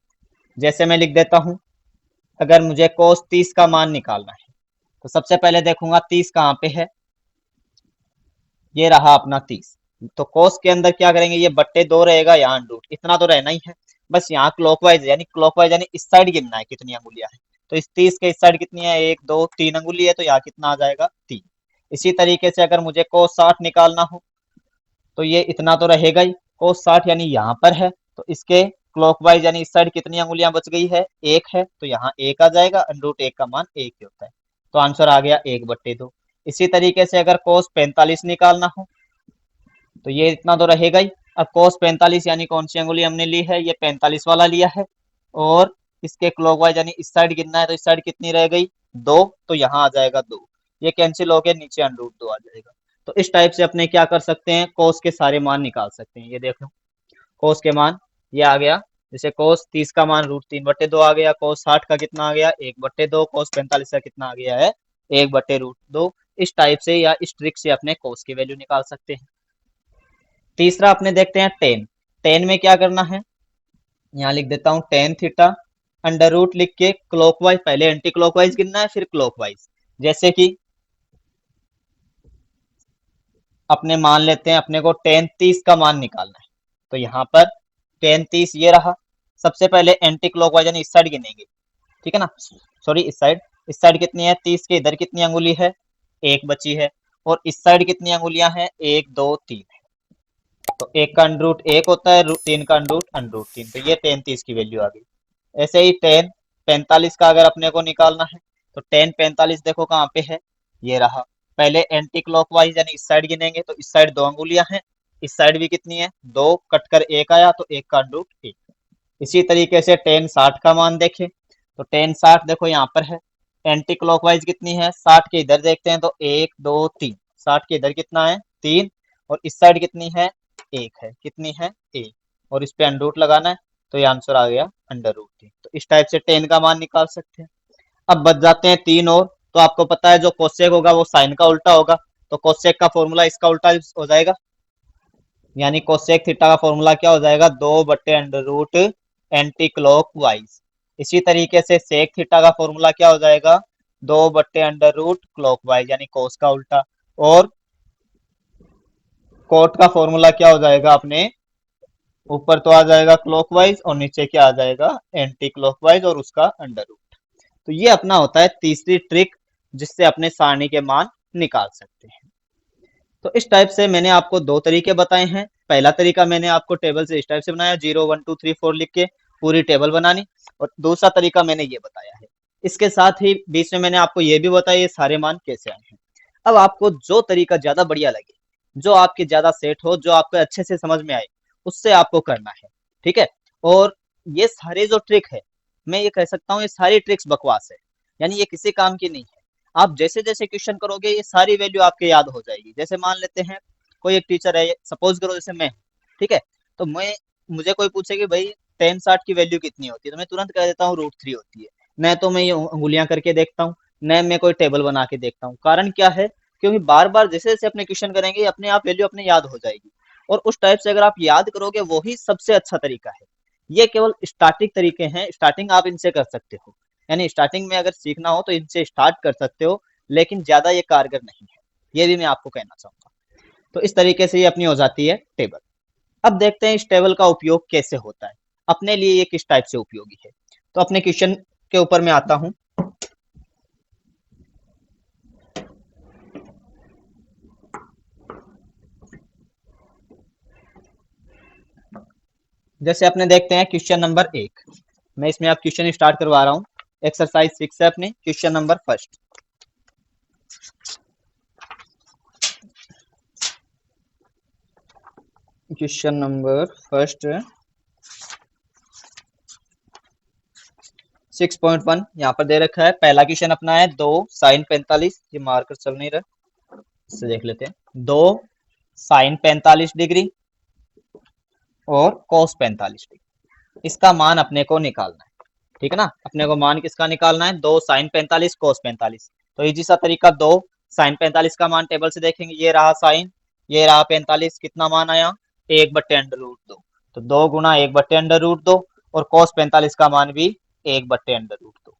जैसे मैं लिख देता हूं, अगर मुझे कोस 30 का मान निकालना है, तो सबसे पहले देखूंगा 30 कहाँ पे है, ये रहा अपना 30। तो कोस के अंदर क्या करेंगे, ये बट्टे 2 रहेगा, यहाँ रूट, इतना तो रहना ही है। बस यहाँ क्लॉकवाइज यानी इस साइड गिनना है कितनी अंगुलियां हैं, तो इस 30 के इस साइड कितनी है, एक दो तीन अंगुली है, तो यहाँ कितना आ जाएगा, 3। इसी तरीके से अगर मुझे कोस 60 निकालना हो, तो ये इतना तो रहेगा ही, कोस 60 यानी यहाँ पर है, तो इसके क्लॉकवाइज यानी इस साइड कितनी अंगुलियां बच गई है, एक है, तो यहाँ एक आ जाएगा, अंडर रूट 1 का मान 1 ही होता है, तो आंसर आ गया 1/2। इसी तरीके से अगर कोस 45 निकालना हो, तो ये इतना तो रहेगा ही। अब कोस 45 यानी कौन सी अंगुली हमने ली है, ये 45 वाला लिया है, और इसके क्लॉकवाइज यानी इस साइड गिनना है, तो इस साइड कितनी रह गई, 2, तो यहाँ आ जाएगा 2, ये कैंसिल हो गया, नीचे अंडर रूट 2 आ जाएगा। तो इस टाइप से अपने क्या कर सकते हैं, कोस के सारे मान निकाल सकते हैं। ये देख लो, कोस के मान ये आ गया, जैसे कोस 30 का मान √3/2 आ गया, कोस 60 का कितना आ गया, 1/2, कोस 45 का कितना आ गया है, 1/√2। इस टाइप से या इस ट्रिक से अपने कोस की वैल्यू निकाल सकते हैं। तीसरा अपने देखते हैं टेन। टेन में क्या करना है, यहाँ लिख देता हूँ टेन थीटा, अंडर रूट लिख के क्लॉकवाइज, पहले एंटी क्लॉकवाइज गिनना है फिर क्लॉकवाइज। जैसे कि अपने मान लेते हैं अपने को टेन 30 का मान निकालना है, तो यहाँ पर टेन 30 ये रहा, सबसे पहले एंटी क्लॉकवाइज यानी इस साइड गिनेंगे, ठीक है ना, सॉरी इस साइड कितनी है, 30 के इधर कितनी अंगुली है, एक बची है, और इस साइड कितनी अंगुलियां हैं, एक दो तीन है, तो एक का अंडर रूट 1 होता है, 3 का अंडर रूट 3, तो ये टेन 30 की वैल्यू आ गई। ऐसे ही टेन 45 का अगर अपने को निकालना है, तो टेन 45 देखो कहाँ पे है, ये रहा, पहले एंटी क्लॉकवाइज यानी इस साइड गिनेंगे, तो इस साइड 2 अंगुलियां हैं, इस साइड भी कितनी है, 2, कट कर 1 आया, तो 1 का अंडर रूट 1। इसी तरीके से टेन 60 का मान देखें, तो टेन 60 देखो यहाँ पर है, एंटी क्लॉकवाइज कितनी है, 60 के इधर देखते हैं, तो 1 2 3, 60 के इधर कितना है, 3, और इस साइड कितनी है, 1 है, कितनी है, 1, और इस पे अंडर रूट लगाना है, तो ये आंसर आ गया अंडर रूट 3। तो इस टाइप से टेन का मान निकाल सकते हैं। अब बच जाते हैं तीन और, तो आपको पता है जो कोसेक होगा वो साइन का उल्टा होगा, तो कोसेक का फॉर्मूला इसका उल्टा हो जाएगा, यानी कोसेक थीटा का फॉर्मूला क्या हो जाएगा, 2/अंडर रूट एंटी क्लॉक वाइज। इसी तरीके से सेक थीटा का फॉर्मूला क्या हो जाएगा, 2/अंडर रूट क्लॉक वाइज, यानी कोस का उल्टा। और कोट का फॉर्मूला क्या हो जाएगा अपने, ऊपर तो आ जाएगा क्लॉकवाइज और नीचे क्या आ जाएगा, एंटी क्लॉकवाइज और उसका अंडर रूट। तो ये अपना होता है तीसरी ट्रिक, जिससे अपने सारणी के मान निकाल सकते हैं। तो इस टाइप से मैंने आपको दो तरीके बताए हैं। पहला तरीका मैंने आपको टेबल से इस टाइप से बनाया, 0 1 2 3 4 लिख के पूरी टेबल बनानी, और दूसरा तरीका मैंने ये बताया है। इसके साथ ही बीच में मैंने आपको ये भी बताया ये सारे मान कैसे आए हैं। अब आपको जो तरीका ज्यादा बढ़िया लगे, जो आपके ज्यादा सेट हो, जो आपको अच्छे से समझ में आए, उससे आपको करना है। ठीक है। और ये सारे जो ट्रिक है, मैं ये कह सकता हूँ ये सारी ट्रिक्स बकवास है, यानी ये किसी काम की नहीं है। आप जैसे जैसे क्वेश्चन करोगे ये सारी वैल्यू आपके याद हो जाएगी। जैसे मान लेते हैं कोई एक टीचर है, सपोज करो जैसे मैं हूँ, ठीक है। तो मैं, मुझे कोई पूछे कि भाई टेन 60 की वैल्यू कितनी होती है, तो मैं तुरंत कह देता हूँ √3 होती है। न तो मैं ये उंगलियां करके देखता हूँ, न मैं कोई टेबल बना के देखता हूँ। कारण क्या है, क्योंकि बार बार जैसे जैसे अपने क्वेश्चन करेंगे अपने आप वैल्यू अपने याद हो जाएगी। और उस टाइप से अगर आप याद करोगे वही सबसे अच्छा तरीका है। ये केवल स्टार्टिंग तरीके हैं, स्टार्टिंग आप इनसे कर सकते हो, यानी स्टार्टिंग में अगर सीखना हो तो इनसे स्टार्ट कर सकते हो, लेकिन ज्यादा ये कारगर नहीं है, ये भी मैं आपको कहना चाहूंगा। तो इस तरीके से ये अपनी हो जाती है टेबल। अब देखते हैं इस टेबल का उपयोग कैसे होता है, अपने लिए ये किस टाइप से उपयोगी है। तो अपने क्वेश्चन के ऊपर मैं आता हूं। जैसे अपने देखते हैं क्वेश्चन नंबर 1, मैं इसमें आप क्वेश्चन स्टार्ट करवा रहा हूँ। एक्सरसाइज 6 है अपने, question number first. Question number first 6.1 यहाँ पर दे रखा है। पहला क्वेश्चन अपना है 2 sin 45, ये मार्कर चल नहीं रहा, इससे देख लेते हैं। 2 sin 45 डिग्री और cos 45 डिग्री, इसका मान अपने को निकालना है। ठीक है ना, अपने को मान किसका निकालना है, 2 sin 45 cos 45। तो इजी सा तरीका, 2 sin 45 का मान टेबल से देखेंगे, ये रहा साइन, ये रहा 45, कितना मान आया, 1/√2। तो 2 गुना 1/√2, और cos 45 का मान भी 1/√2।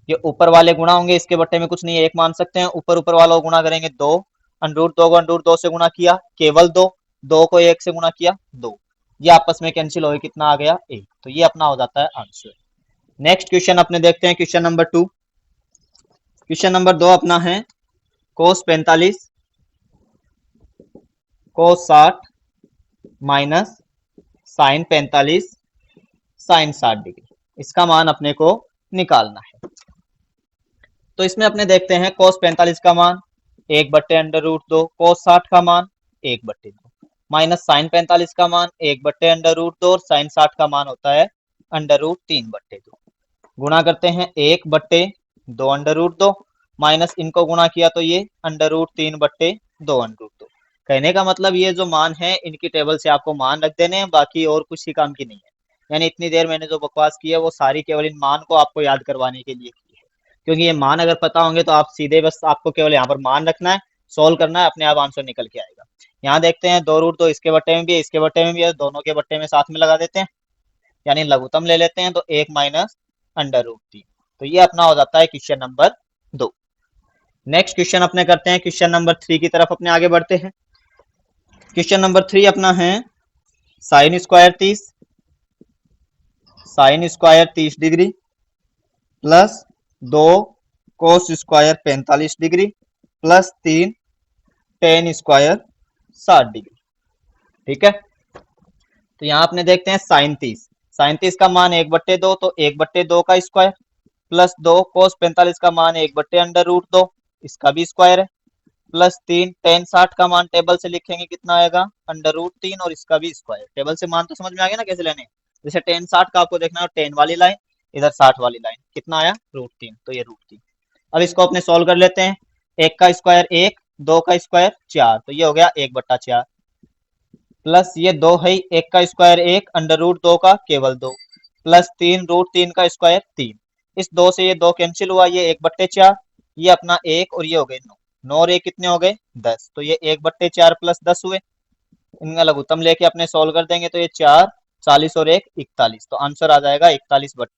ये ऊपर वाले गुणा होंगे, इसके बट्टे में कुछ नहीं है, एक मान सकते हैं। ऊपर ऊपर वाला गुणा करेंगे 2, √2 को √2 से गुणा किया केवल 2, 2 को 1 से गुणा किया 2, ये आपस में कैंसिल हो गए, कितना आ गया 1। तो ये अपना हो जाता है आंसर। नेक्स्ट क्वेश्चन अपने देखते हैं, क्वेश्चन नंबर 2। क्वेश्चन नंबर 2 अपना है cos 45 cos 60 minus sin 45 sin 60 degree, इसका मान अपने को निकालना है। तो इसमें अपने देखते हैं cos 45 का मान 1/√2, cos 60 का मान 1/2, माइनस sin 45 का मान 1/√2, और sin 60 का मान होता है √3/2। गुणा करते हैं 1/2 माइनस इनको गुणा किया तो ये √3/2। कहने का मतलब ये जो मान है इनकी टेबल से आपको मान रख देने हैं, बाकी और कुछ ही काम की नहीं है। यानी इतनी देर मैंने जो बकवास की है वो सारी केवल इन मान को आपको याद करवाने के लिए की है, क्योंकि ये मान अगर पता होंगे तो आप सीधे बस आपको केवल यहाँ पर मान रखना है, सोल्व करना है, अपने आप आंसर निकल के आएगा। यहाँ देखते हैं 2√2 इसके बट्टे में भी है, इसके बट्टे में भी है, दोनों के बट्टे में साथ में लगा देते हैं, यानी लघुत्तम ले लेते हैं, तो 1 माइनस √3। तो ये अपना हो जाता है क्वेश्चन नंबर 2। नेक्स्ट क्वेश्चन अपने करते हैं, क्वेश्चन नंबर 3 की तरफ अपने आगे बढ़ते हैं। क्वेश्चन नंबर 3 अपना है sine square 30 degree plus 2 cos square 45 degree plus 3 ten square 60 degree. ठीक है। तो यहाँ अपने देखते हैं साइन 30 का मान 1/2, तो 1/2 का स्क्वायर प्लस 2 कोस 45 का मान 1/√2, इसका भी स्क्वायर है, प्लस 3 टेन 60 का मान टेबल से लिखेंगे कितना आएगा √3, और इसका भी स्क्वायर। टेबल से मान तो समझ में आ गया ना कैसे लेने। जैसे टेन 60 का आपको देखना है, टेन वाली लाइन, इधर 60 वाली लाइन, कितना आया √3, तो ये √3। अब इसको अपने सॉल्व कर लेते हैं। 1 का स्क्वायर 1, 2 का स्क्वायर 4, तो ये हो गया 1/4, प्लस ये 2 है, 1 का स्क्वायर 1, √2 का केवल 2, प्लस 3 √3 का स्क्वायर 3। इस 2 से ये 2 कैंसिल हुआ, ये 1/4, ये अपना 1, और ये हो गए 9, 9 और 1 कितने हो गए 10, तो ये 1/4 प्लस 10 हुए। इनका लघुत्तम लेके अपने सोल्व कर देंगे, तो ये 4 40 और 1 41, तो आंसर आ जाएगा 41/।